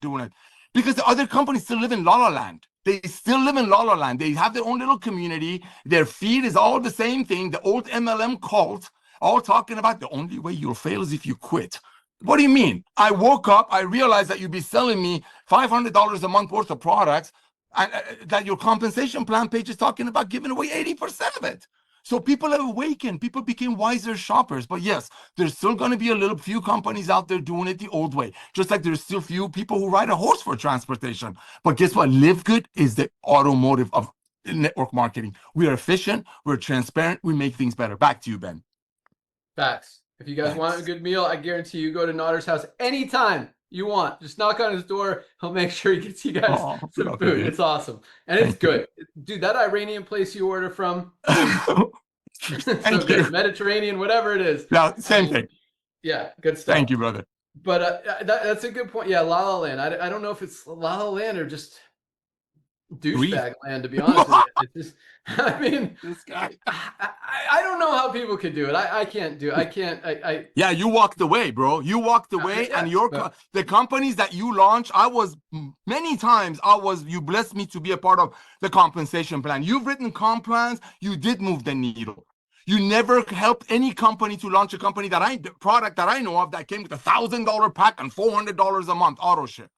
doing it? Because the other companies still live in La La Land. They still live in La La Land. They have their own little community. Their feed is all the same thing. The old MLM cult, all talking about the only way you'll fail is if you quit. What do you mean? I woke up, I realized that you'd be selling me $500 a month worth of products, and that your compensation plan page is talking about giving away 80% of it. So people have awakened. People became wiser shoppers. But yes, there's still going to be a little few companies out there doing it the old way. Just like there's still few people who ride a horse for transportation. But guess what? LiveGood is the automotive of network marketing. We are efficient. We're transparent. We make things better. Back to you, Ben. Facts. If you guys want a Thanks. good meal, I guarantee you go to Notter's house anytime you want. Just knock on his door. He'll make sure he gets you guys Oh, some brother, food. dude. It's awesome. And it's Thank you. good. Dude, that Iranian place you order from, Thank so good. you. Mediterranean, whatever it is. Now, I same mean, thing. yeah, good stuff. Thank you, brother. But that's a good point. Yeah, La La Land. I don't know if it's La La Land or just douchebag land, to be honest with you. It's just, I mean, This guy. I don't know how people could do it. I can't do it. I can't. Yeah, you walked away, bro. You walked away, yeah, and but- the companies that you launched, many times you blessed me to be a part of the compensation plan. You've written comp plans. You did move the needle. You never helped any company to launch a product that I know of that came with $1,000 pack and $400 a month auto ship.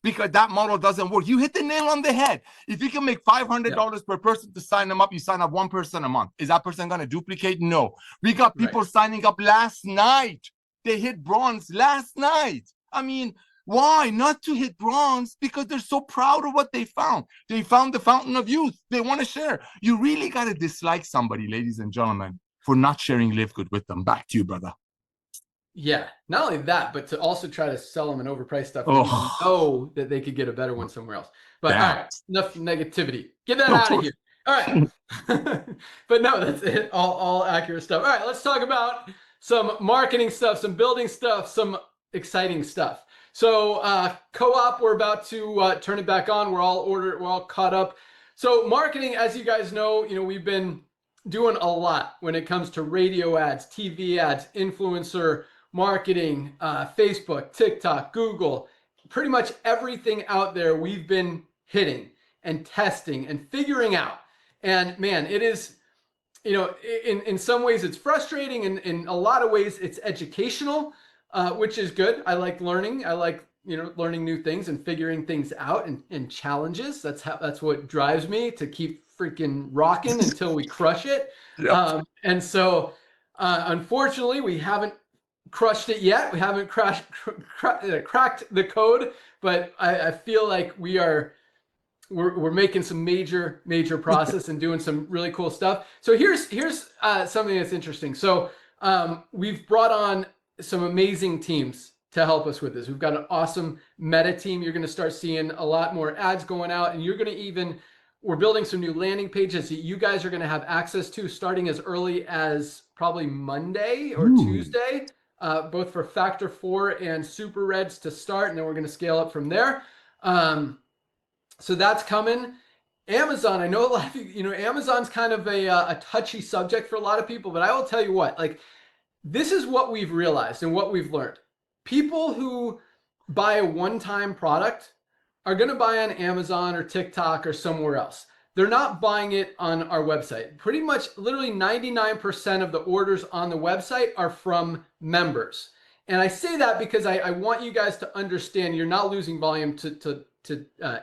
Because that model doesn't work. You hit the nail on the head. If you can make $500 per person to sign them up, you sign up one person a month. Is that person going to duplicate? No. We got people signing up last night. They hit bronze last night. I mean, why? Not to hit bronze, because they're so proud of what they found. They found the fountain of youth. They want to share. You really got to dislike somebody, ladies and gentlemen, for not sharing LiveGood with them. Back to you, brother. Yeah, not only that, but to also try to sell them an overpriced stuff and know that they could get a better one somewhere else. But all right, enough negativity. Get that out of here. All right. But no, that's it. All accurate stuff. All right, let's talk about some marketing stuff, some building stuff, some exciting stuff. So co-op, we're about to turn it back on. We're all caught up. So marketing, as you guys know, we've been doing a lot when it comes to radio ads, TV ads, influencer marketing, Facebook, TikTok, Google, pretty much everything out there we've been hitting and testing and figuring out. And man, it is, in some ways it's frustrating, and in a lot of ways it's educational, which is good. I like learning. I like, learning new things and figuring things out and challenges. That's what drives me to keep freaking rocking until we crush it. Yep. And so, unfortunately, we haven't crushed it yet. We haven't cracked the code, but I feel like we're making some major process and doing some really cool stuff. So here's something that's interesting. So we've brought on some amazing teams to help us with this. We've got an awesome meta team. You're going to start seeing a lot more ads going out, and you're going to we're building some new landing pages that you guys are going to have access to starting as early as probably Monday or Tuesday, both for Factor 4 and Super Reds to start, and then we're going to scale up from there. So that's coming. Amazon, I know a lot of you, Amazon's kind of a touchy subject for a lot of people, but I will tell you what, this is what we've realized and what we've learned. People who buy a one-time product are going to buy on Amazon or TikTok or somewhere else. They're not buying it on our website. Pretty much, literally 99% of the orders on the website are from members. And I say that because I want you guys to understand you're not losing volume to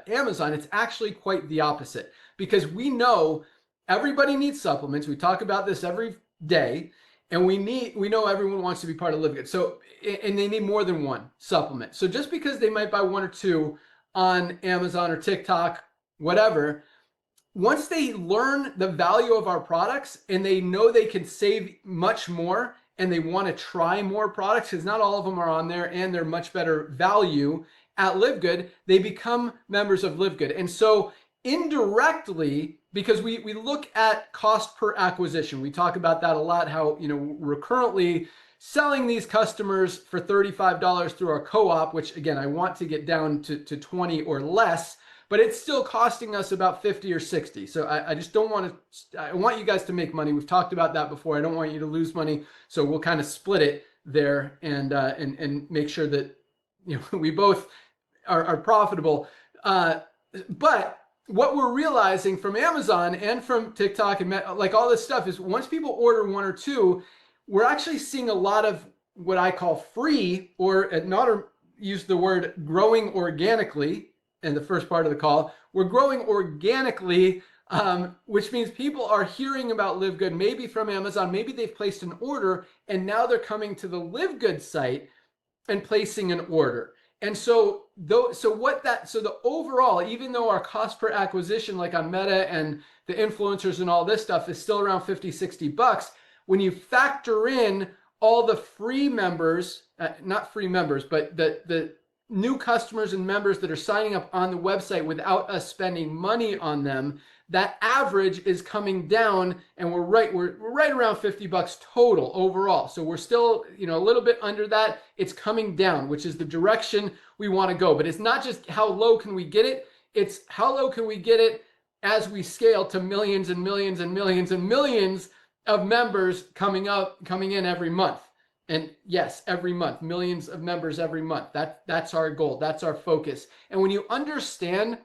Amazon. It's actually quite the opposite, because we know everybody needs supplements. We talk about this every day, and we know everyone wants to be part of LiveGood. So, and they need more than one supplement. So just because they might buy one or two on Amazon or TikTok, whatever, once they learn the value of our products and they know they can save much more and they want to try more products, because not all of them are on there and they're much better value at LiveGood, they become members of LiveGood. And so indirectly, because we look at cost per acquisition, we talk about that a lot, how we're currently selling these customers for $35 through our co-op, which again, I want to get down to 20 or less, but it's still costing us about 50 or 60. So I just don't want to, I want you guys to make money. We've talked about that before. I don't want you to lose money. So we'll kind of split it there and make sure that, we both are profitable. But what we're realizing from Amazon and from TikTok and all this stuff is once people order one or two, we're actually seeing a lot of what I call free, or not use the word growing organically in the first part of the call. We're growing organically which means people are hearing about LiveGood, maybe from Amazon, maybe they've placed an order, and now they're coming to the LiveGood site and placing an order. And so the overall, even though our cost per acquisition, like on Meta and the influencers and all this stuff, is still around 50, 60 bucks, when you factor in all the free members, not free members, but the new customers and members that are signing up on the website without us spending money on them, that average is coming down, and we're right around 50 bucks total overall. So we're still, a little bit under that. It's coming down, which is the direction we want to go. But it's not just how low can we get it, it's how low can we get it as we scale to millions and millions and millions and millions of members coming in every month. And yes, every month, millions of members every month. That's our goal. That's our focus. And when you understand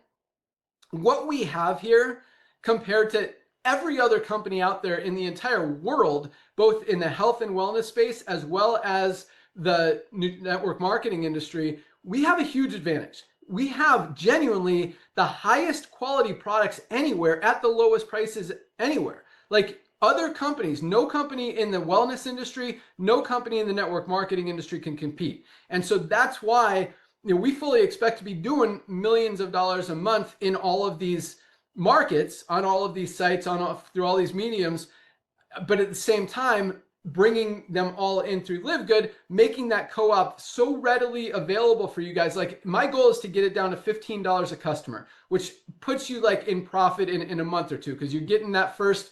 what we have here compared to every other company out there in the entire world, both in the health and wellness space, as well as the network marketing industry, we have a huge advantage. We have genuinely the highest quality products anywhere at the lowest prices anywhere. Like other companies, no company in the wellness industry, no company in the network marketing industry can compete. And so that's why we fully expect to be doing millions of dollars a month in all of these markets, on all of these sites, through all these mediums, but at the same time, bringing them all in through LiveGood, making that co-op so readily available for you guys. Like my goal is to get it down to $15 a customer, which puts you like in profit in a month or two, because you're getting that first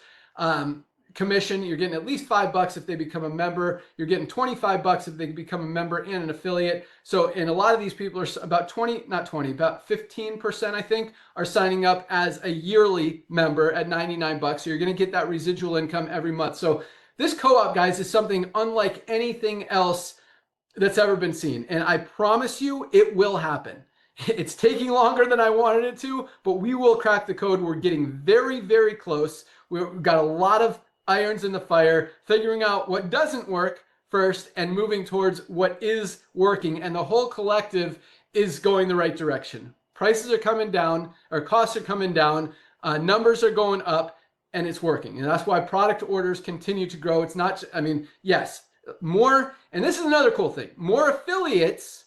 commission. You're getting at least $5 if they become a member. You're getting $25 if they become a member and an affiliate. So, and a lot of these people are about 15%, I think, are signing up as a yearly member at $99. So you're going to get that residual income every month. So this co-op, guys, is something unlike anything else that's ever been seen. And I promise you it will happen. It's taking longer than I wanted it to, but we will crack the code. We're getting very, very close. We've got a lot of irons in the fire, figuring out what doesn't work first and moving towards what is working. And the whole collective is going the right direction. Prices are coming down, our costs are coming down, numbers are going up, and it's working. And that's why product orders continue to grow. It's not, yes, more, and this is another cool thing, more affiliates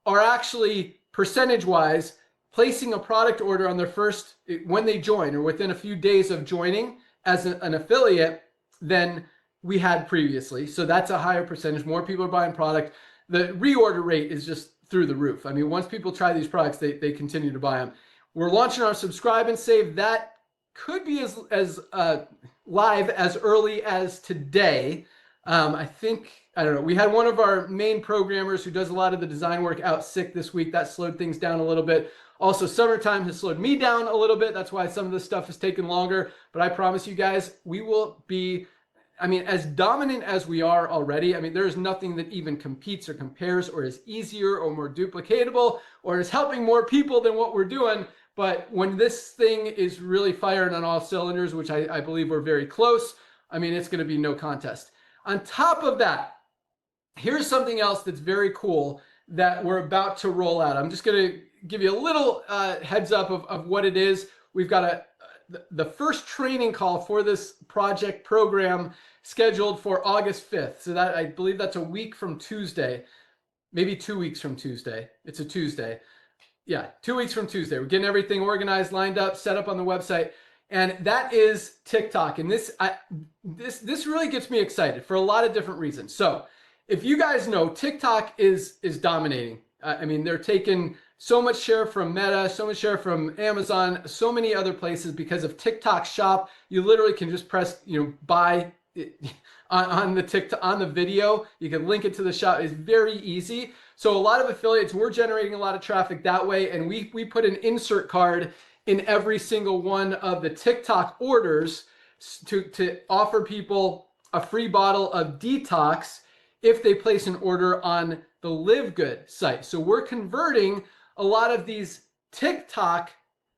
are actually percentage-wise placing a product order on their first, when they join or within a few days of joining as an affiliate than we had previously. So that's a higher percentage. More people are buying product. The reorder rate is just through the roof. Once people try these products, they continue to buy them. We're launching our subscribe and save. That could be as live as early as today. I don't know. We had one of our main programmers who does a lot of the design work out sick this week. That slowed things down a little bit. Also, summertime has slowed me down a little bit. That's why some of this stuff is taking longer. But I promise you guys, we will be, as dominant as we are already. There's nothing that even competes or compares or is easier or more duplicatable or is helping more people than what we're doing. But when this thing is really firing on all cylinders, which I believe we're very close, it's going to be no contest. On top of that, here's something else that's very cool that we're about to roll out. I'm just going to give you a little heads up of what it is. We've got the first training call for this project program scheduled for August 5th. So that, I believe that's a week from Tuesday, maybe 2 weeks from Tuesday. It's a Tuesday. Yeah, 2 weeks from Tuesday. We're getting everything organized, lined up, set up on the website. And that is TikTok. And this really gets me excited for a lot of different reasons. So if you guys know, TikTok is dominating. They're taking so much share from Meta, so much share from Amazon, so many other places because of TikTok Shop. You literally can just press, buy on the video. You can link it to the shop. It's very easy. So a lot of affiliates, we're generating a lot of traffic that way. And we put an insert card in every single one of the TikTok orders to offer people a free bottle of detox if they place an order on the LiveGood site. So we're converting a lot of these TikTok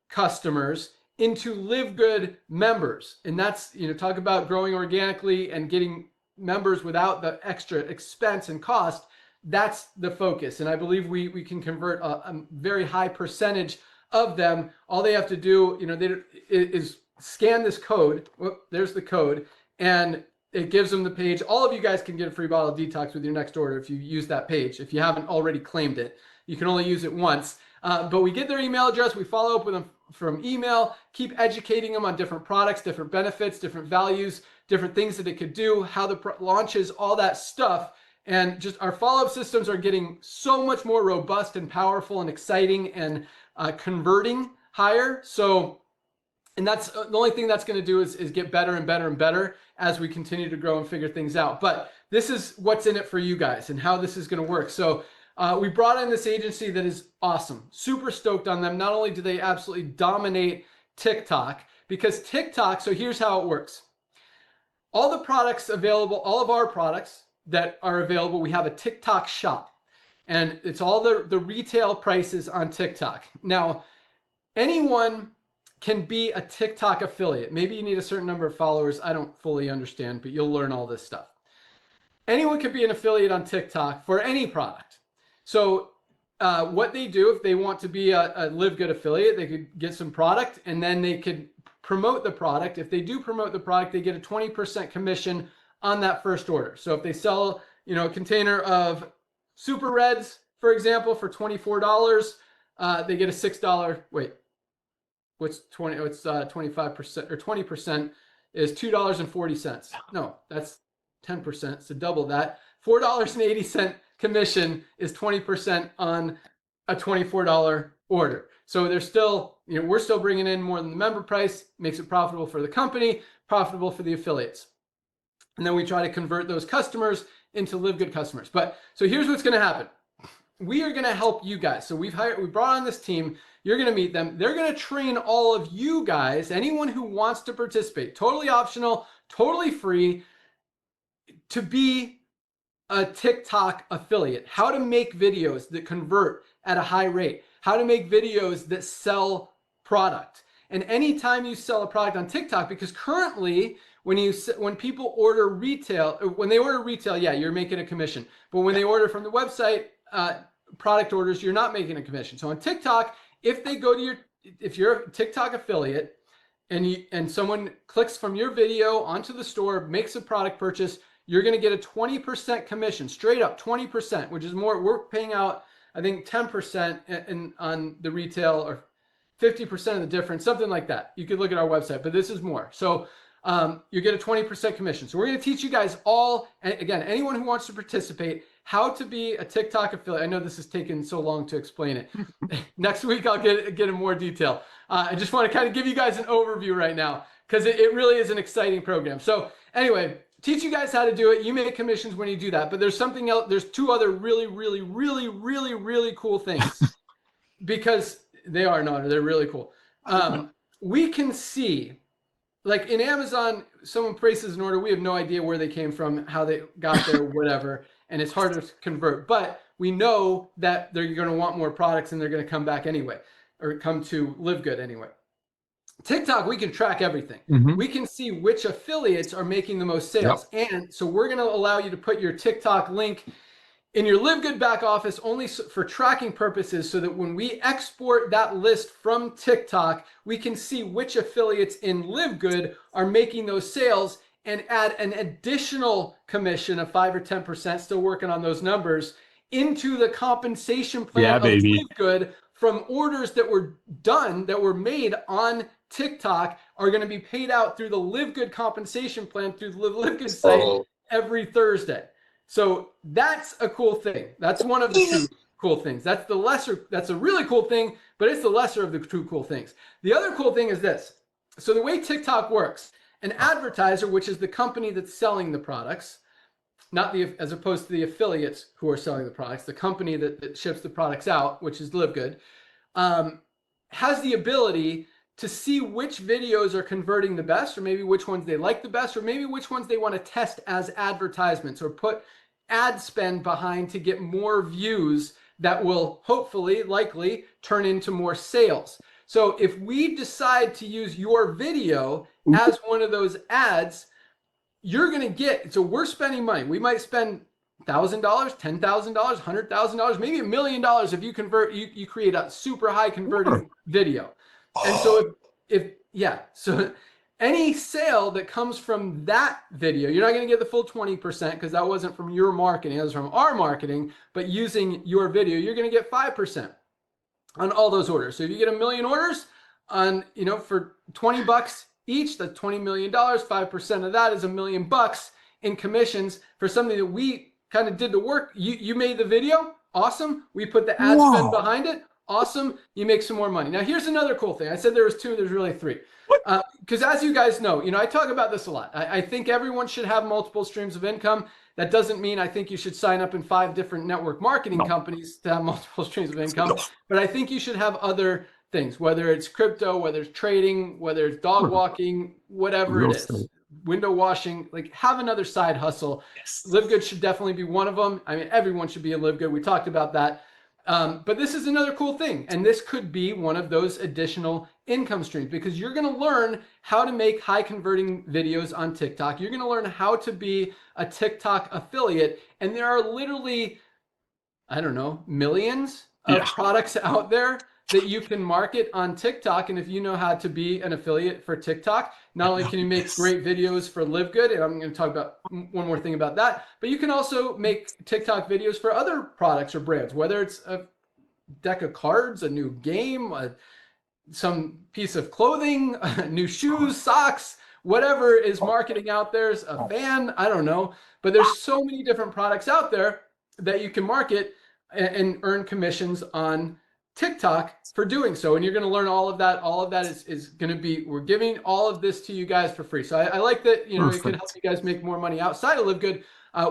customers into LiveGood members. And that's, talk about growing organically and getting members without the extra expense and cost. That's the focus. And I believe we can convert a very high percentage of them. All they have to do, is scan this code. Whoop, there's the code. And it gives them the page. All of you guys can get a free bottle of detox with your next order if you use that page. If you haven't already claimed it, you can only use it once. But we get their email address. We follow up with them from email, keep educating them on different products, different benefits, different values, different things that it could do, how the launches, all that stuff. And just our follow-up systems are getting so much more robust and powerful and exciting and converting higher. So, and that's the only thing that's going to do is get better and better and better as we continue to grow and figure things out. But this is what's in it for you guys and how this is going to work. So we brought in this agency that is awesome. Super stoked on them. Not only do they absolutely dominate TikTok, because TikTok, so here's how it works. All the products available, all of our products that are available, we have a TikTok shop. And it's all the retail prices on TikTok. Now, anyone can be a TikTok affiliate. Maybe you need a certain number of followers. I don't fully understand, but you'll learn all this stuff. Anyone can be an affiliate on TikTok for any product. So what they do, if they want to be a LiveGood affiliate, they could get some product and then they could promote the product. If they do promote the product, they get a 20% commission on that first order. So if they sell, a container of Super Reds, for example, for $24, they get a $6, wait, what's 20? Oh, it's 25% or 20% is $2.40. No, that's 10%. So double that. $4.80 commission is 20% on a $24 order. So they're still, we're still bringing in more than the member price, makes it profitable for the company, profitable for the affiliates. And then we try to convert those customers into LiveGood customers. But so here's what's going to happen. We are going to help you guys. So we brought on this team. You're going to meet them. They're going to train all of you guys, anyone who wants to participate, totally optional, totally free, to be a TikTok affiliate, how to make videos that convert at a high rate, how to make videos that sell product. And anytime you sell a product on TikTok, because currently when people order retail, when they order retail, yeah, you're making a commission. But when they order from the website, product orders, you're not making a commission. So on TikTok, if they go to if you're a TikTok affiliate and someone clicks from your video onto the store, makes a product purchase, you're going to get a 20% commission, straight up 20%, which is more. We're paying out, I think, 10% on the retail, or 50% of the difference, something like that. You could look at our website, but this is more. So you get a 20% commission. So we're going to teach you guys all, and again, anyone who wants to participate, how to be a TikTok affiliate. I know this has taken so long to explain it. Next week, I'll get in more detail. I just want to kind of give you guys an overview right now, because it really is an exciting program. So anyway, teach you guys how to do it. You make commissions when you do that, but there's something else. There's two other really, really, really, really, really cool things, because they're really cool. We can see, like in Amazon, someone places an order, we have no idea where they came from, how they got there, whatever, and it's hard to convert. But we know that they're going to want more products and they're going to come back anyway, or come to LiveGood anyway. TikTok, we can track everything. We can see which affiliates are making the most sales. Yep. And so we're going to allow you to put your TikTok link in your LiveGood back office only for tracking purposes, so that when we export that list from TikTok, we can see which affiliates in LiveGood are making those sales and add an additional commission of 5 or 10%, still working on those numbers, into the compensation plan of LiveGood from orders that were done, that were made on TikTok, are going to be paid out through the LiveGood compensation plan through the LiveGood site every Thursday. So that's a cool thing. That's one of the two cool things. That's a really cool thing, but it's the lesser of the two cool things. The other cool thing is this. So the way TikTok works, an advertiser, which is the company that's selling the products, as opposed to the affiliates who are selling the products, the company that ships the products out, which is LiveGood, has the ability to see which videos are converting the best, or maybe which ones they like the best, or maybe which ones they want to test as advertisements or put ad spend behind to get more views that will hopefully, likely turn into more sales. So if we decide to use your video as one of those ads, you're going to get, so we're spending money. We might spend $1,000, $10,000, $100,000, maybe $1 million if you convert, you create a super high converting video. And so so any sale that comes from that video, you're not going to get the full 20% because that wasn't from your marketing, that was from our marketing, but using your video, you're going to get 5% on all those orders. So if you get 1 million orders on, for $20 each, that's $20 million, 5% of that is $1 million in commissions for something that we kind of did the work. You made the video, awesome. We put the ad spend behind it, awesome. You make some more money. Now here's another cool thing. I said there was 2, there's really 3. Because as you guys know, I talk about this a lot. I think everyone should have multiple streams of income. That doesn't mean I think you should sign up in 5 different network marketing companies to have multiple streams of income. But I think you should have other things, whether it's crypto, whether it's trading, whether it's dog walking, whatever it is, window washing, like have another side hustle. Yes. LiveGood should definitely be one of them. I mean, everyone should be a LiveGood. We talked about that. But this is another cool thing. And this could be one of those additional income streams because you're going to learn how to make high converting videos on TikTok. You're going to learn how to be a TikTok affiliate. And there are literally, I don't know, millions of products out there that you can market on TikTok. And if you know how to be an affiliate for TikTok, not only can you make great videos for LiveGood, and I'm going to talk about one more thing about that, but you can also make TikTok videos for other products or brands, whether it's a deck of cards, a new game, some piece of clothing, new shoes, socks, whatever is marketing out there, a fan, I don't know. But there's so many different products out there that you can market and earn commissions on TikTok for doing so. And you're going to learn all of that. All of that is going to be, we're giving all of this to you guys for free. So I like that, it can help you guys make more money outside of LiveGood.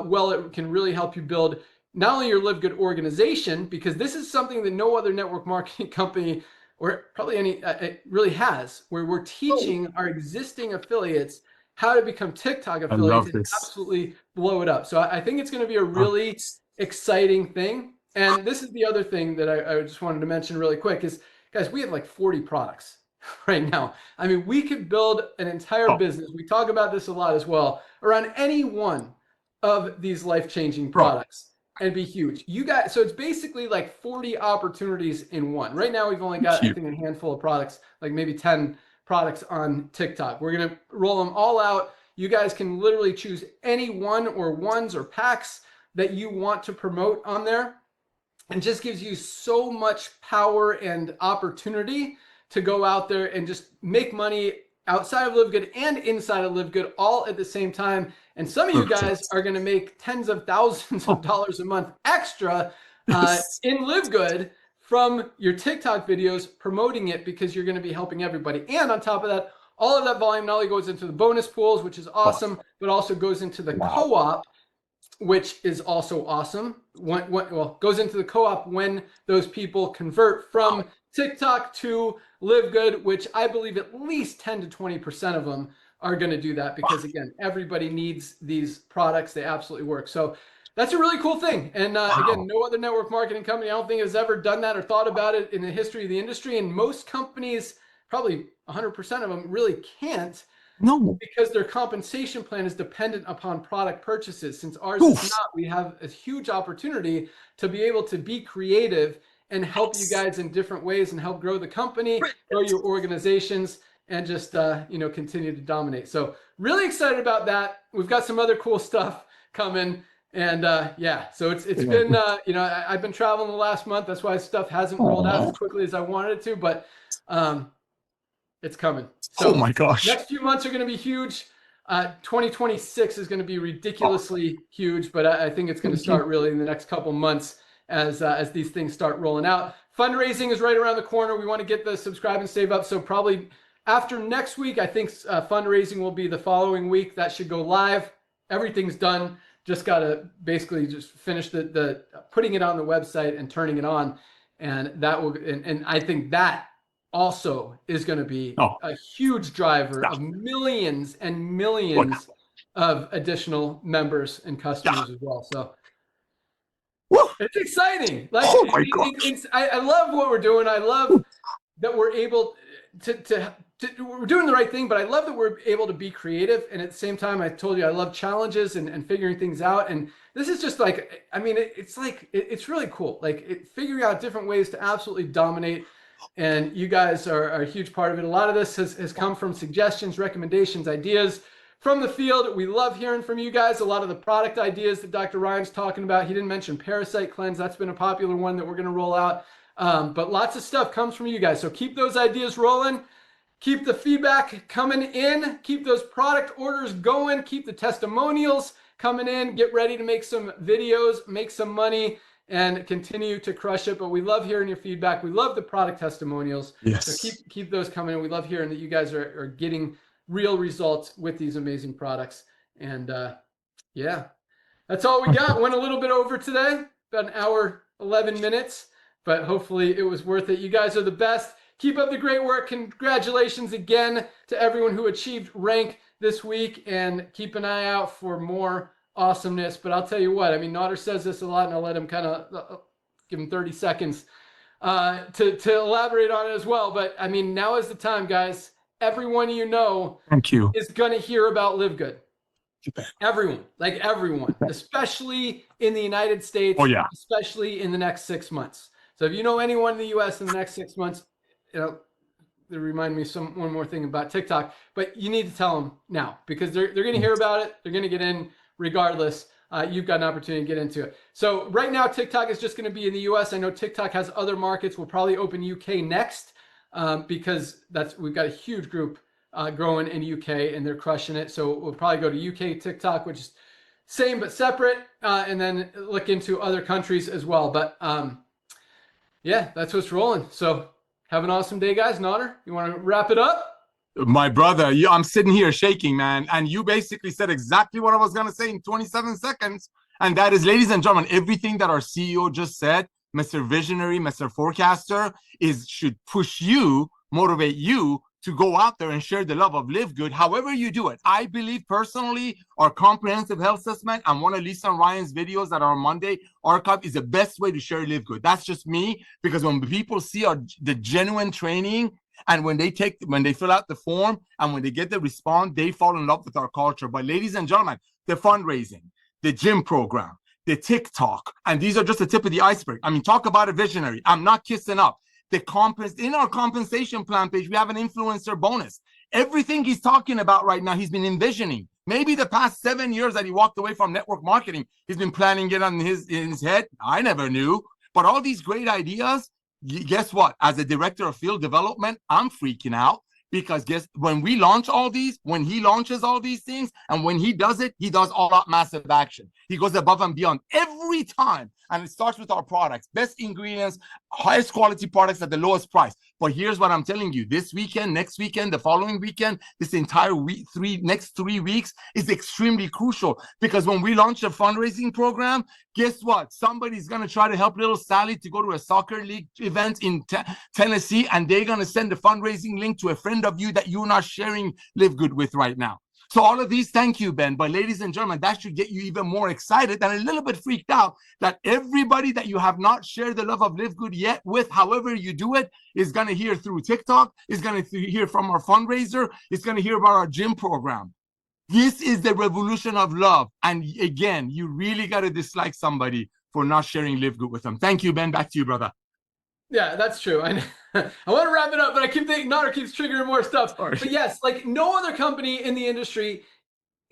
Well, it can really help you build not only your LiveGood organization, because this is something that no other network marketing company or probably any it really has, where we're teaching our existing affiliates how to become TikTok affiliates and absolutely blow it up. So I think it's going to be a really exciting thing. And this is the other thing that I just wanted to mention really quick is, guys, we have like 40 products right now. I mean, we could build an entire business. We talk about this a lot as well, around any one of these life-changing products and be huge. You got, so it's basically like 40 opportunities in one. Right now, we've only got, I think, a handful of products, like maybe 10 products on TikTok. We're going to roll them all out. You guys can literally choose any one or ones or packs that you want to promote on there. And just gives you so much power and opportunity to go out there and just make money outside of LiveGood and inside of LiveGood all at the same time. And some of you guys are going to make tens of thousands of dollars a month extra in LiveGood from your TikTok videos promoting it, because you're going to be helping everybody. And on top of that, all of that volume not only goes into the bonus pools, which is awesome, but also goes into the co-op, which is also awesome. Well, goes into the co-op when those people convert from TikTok to LiveGood, which I believe at least 10 to 20% of them are going to do that, because again, everybody needs these products. They absolutely work. So that's a really cool thing. And again, no other network marketing company, I don't think, has ever done that or thought about it in the history of the industry. And most companies, probably 100% of them, really can't. No, because their compensation plan is dependent upon product purchases. Since ours is not, we have a huge opportunity to be able to be creative and help you guys in different ways and help grow the company, grow your organizations, and just continue to dominate. So really excited about that. We've got some other cool stuff coming, and so it's been I've been traveling the last month. That's why stuff hasn't rolled out as quickly as I wanted it to, but it's coming. So, oh my gosh. Next few months are going to be huge. 2026 is going to be ridiculously huge, but I think it's going to start really in the next couple months as these things start rolling out. Fundraising is right around the corner. We want to get the subscribe and save up. So probably after next week, I think fundraising will be the following week. That should go live. Everything's done. Just got to basically just finish the putting it on the website and turning it on. And that will, and I think that also is going to be a huge driver of millions and millions of additional members and customers as well. So it's exciting. Like, I love what we're doing. I love that we're able to we're doing the right thing, but I love that we're able to be creative. And at the same time, I told you I love challenges and figuring things out. And this is just like, I mean, it's really cool. Like figuring out different ways to absolutely dominate And you guys are a huge part of it. A lot of this has come from suggestions, recommendations, ideas from the field. We love hearing from you guys. A lot of the product ideas that Dr. Ryan's talking about. He didn't mention Parasite Cleanse. That's been a popular one that we're going to roll out. But lots of stuff comes from you guys. So keep those ideas rolling. Keep the feedback coming in. Keep those product orders going. Keep the testimonials coming in. Get ready to make some videos, make some money, and continue to crush it. But we love hearing your feedback. We love the product testimonials. Yes. So keep those coming in. We love hearing that you guys are getting real results with these amazing products. And yeah, that's all we got. Went a little bit over today, about an hour, 11 minutes, but hopefully it was worth it. You guys are the best. Keep up the great work. Congratulations again to everyone who achieved rank this week, and keep an eye out for more awesomeness. But I'll tell you what, I mean, Notter says this a lot, and I'll let him kind of give him 30 seconds to elaborate on it as well. But I mean, now is the time, guys. Everyone you know Thank you. is going to hear about LiveGood. Everyone, especially in the United States, Oh, yeah. especially in the next 6 months. So if you know anyone in the US in the next 6 months, you know, they remind me one more thing about TikTok, but you need to tell them now, because they're going to hear about it. They're going to get in regardless. You've got an opportunity to get into it. So right now, TikTok is just going to be in the US. I know TikTok has other markets. We'll probably open UK next, because we've got a huge group growing in UK, and they're crushing it. So we'll probably go to UK TikTok, which is same but separate, and then look into other countries as well. But yeah, that's what's rolling. So have an awesome day, guys. Notter, you want to wrap it up? My brother, I'm sitting here shaking, man. And you basically said exactly what I was going to say in 27 seconds. And that is, ladies and gentlemen, everything that our CEO just said, Mr. Visionary, Mr. Forecaster, should push you, motivate you to go out there and share the love of LiveGood, however you do it. I believe personally, our comprehensive health assessment and one of Lisa and Ryan's videos that are on Monday archive is the best way to share LiveGood. That's just me, because when people see the genuine training, and when they fill out the form and when they get the response, they fall in love with our culture. But ladies and gentlemen, the fundraising, the gym program, the TikTok, and these are just the tip of the iceberg. I mean, talk about a visionary. I'm not kissing up. In our compensation plan page, we have an influencer bonus. Everything he's talking about right now, he's been envisioning. Maybe the past 7 years that he walked away from network marketing, he's been planning it in his head. I never knew. But all these great ideas, guess what? As a director of field development, I'm freaking out, because when he launches all these things, and when he does it, he does all out massive action. He goes above and beyond every time. And it starts with our products, best ingredients, highest quality products at the lowest price. But here's what I'm telling you: this weekend, next weekend, the following weekend, this entire week, next 3 weeks is extremely crucial, because when we launch a fundraising program, guess what? Somebody's going to try to help little Sally to go to a soccer league event in Tennessee, and they're going to send a fundraising link to a friend of you that you're not sharing LiveGood with right now. So all of these, thank you, Ben. But ladies and gentlemen, that should get you even more excited and a little bit freaked out that everybody that you have not shared the love of LiveGood yet with, however you do it, is going to hear through TikTok, is going to hear from our fundraiser, is going to hear about our gym program. This is the revolution of love. And again, you really got to dislike somebody for not sharing LiveGood with them. Thank you, Ben. Back to you, brother. Yeah, that's true. I want to wrap it up, but I keep thinking Notter keeps triggering more stuff. Sorry. But yes, like no other company in the industry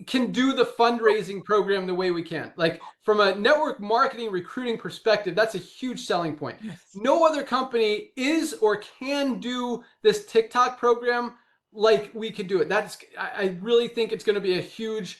can do the fundraising program the way we can. Like from a network marketing recruiting perspective, that's a huge selling point. Yes. No other company is or can do this TikTok program like we could do it. I really think it's going to be a huge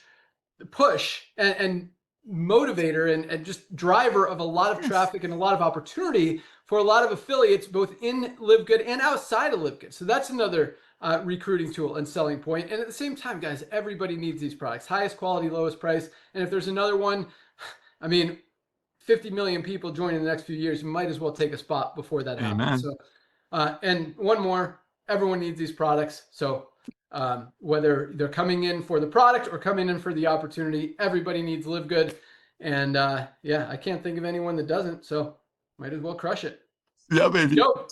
push and motivator and just driver of a lot of traffic and a lot of opportunity for a lot of affiliates, both in LiveGood and outside of LiveGood. So that's another recruiting tool and selling point. And at the same time, guys, everybody needs these products. Highest quality, lowest price. And if there's another one, I mean, 50 million people join in the next few years, you might as well take a spot before that happens. So, and one more, everyone needs these products. So whether they're coming in for the product or coming in for the opportunity, everybody needs LiveGood. And yeah, I can't think of anyone that doesn't. So might as well crush it. Yeah, baby. Go.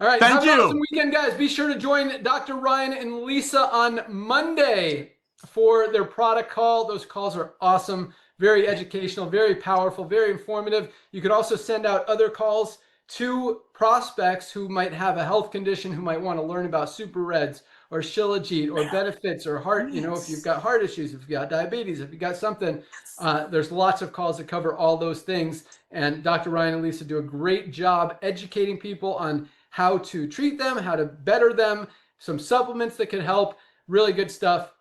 All right. Thank have you. an awesome weekend, guys. Be sure to join Dr. Ryan and Lisa on Monday for their product call. Those calls are awesome. Very educational, very powerful, very informative. You could also send out other calls to prospects who might have a health condition, who might want to learn about super reds or Shilajit or benefits or heart, if you've got heart issues, if you've got diabetes, if you've got something, there's lots of calls that cover all those things. And Dr. Ryan and Lisa do a great job educating people on how to treat them, how to better them, some supplements that can help, really good stuff.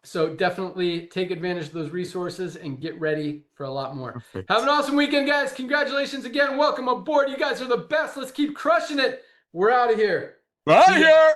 So definitely take advantage of those resources and get ready for a lot more. Perfect. Have an awesome weekend, guys. Congratulations again. Welcome aboard. You guys are the best. Let's keep crushing it. We're out of here. Right here.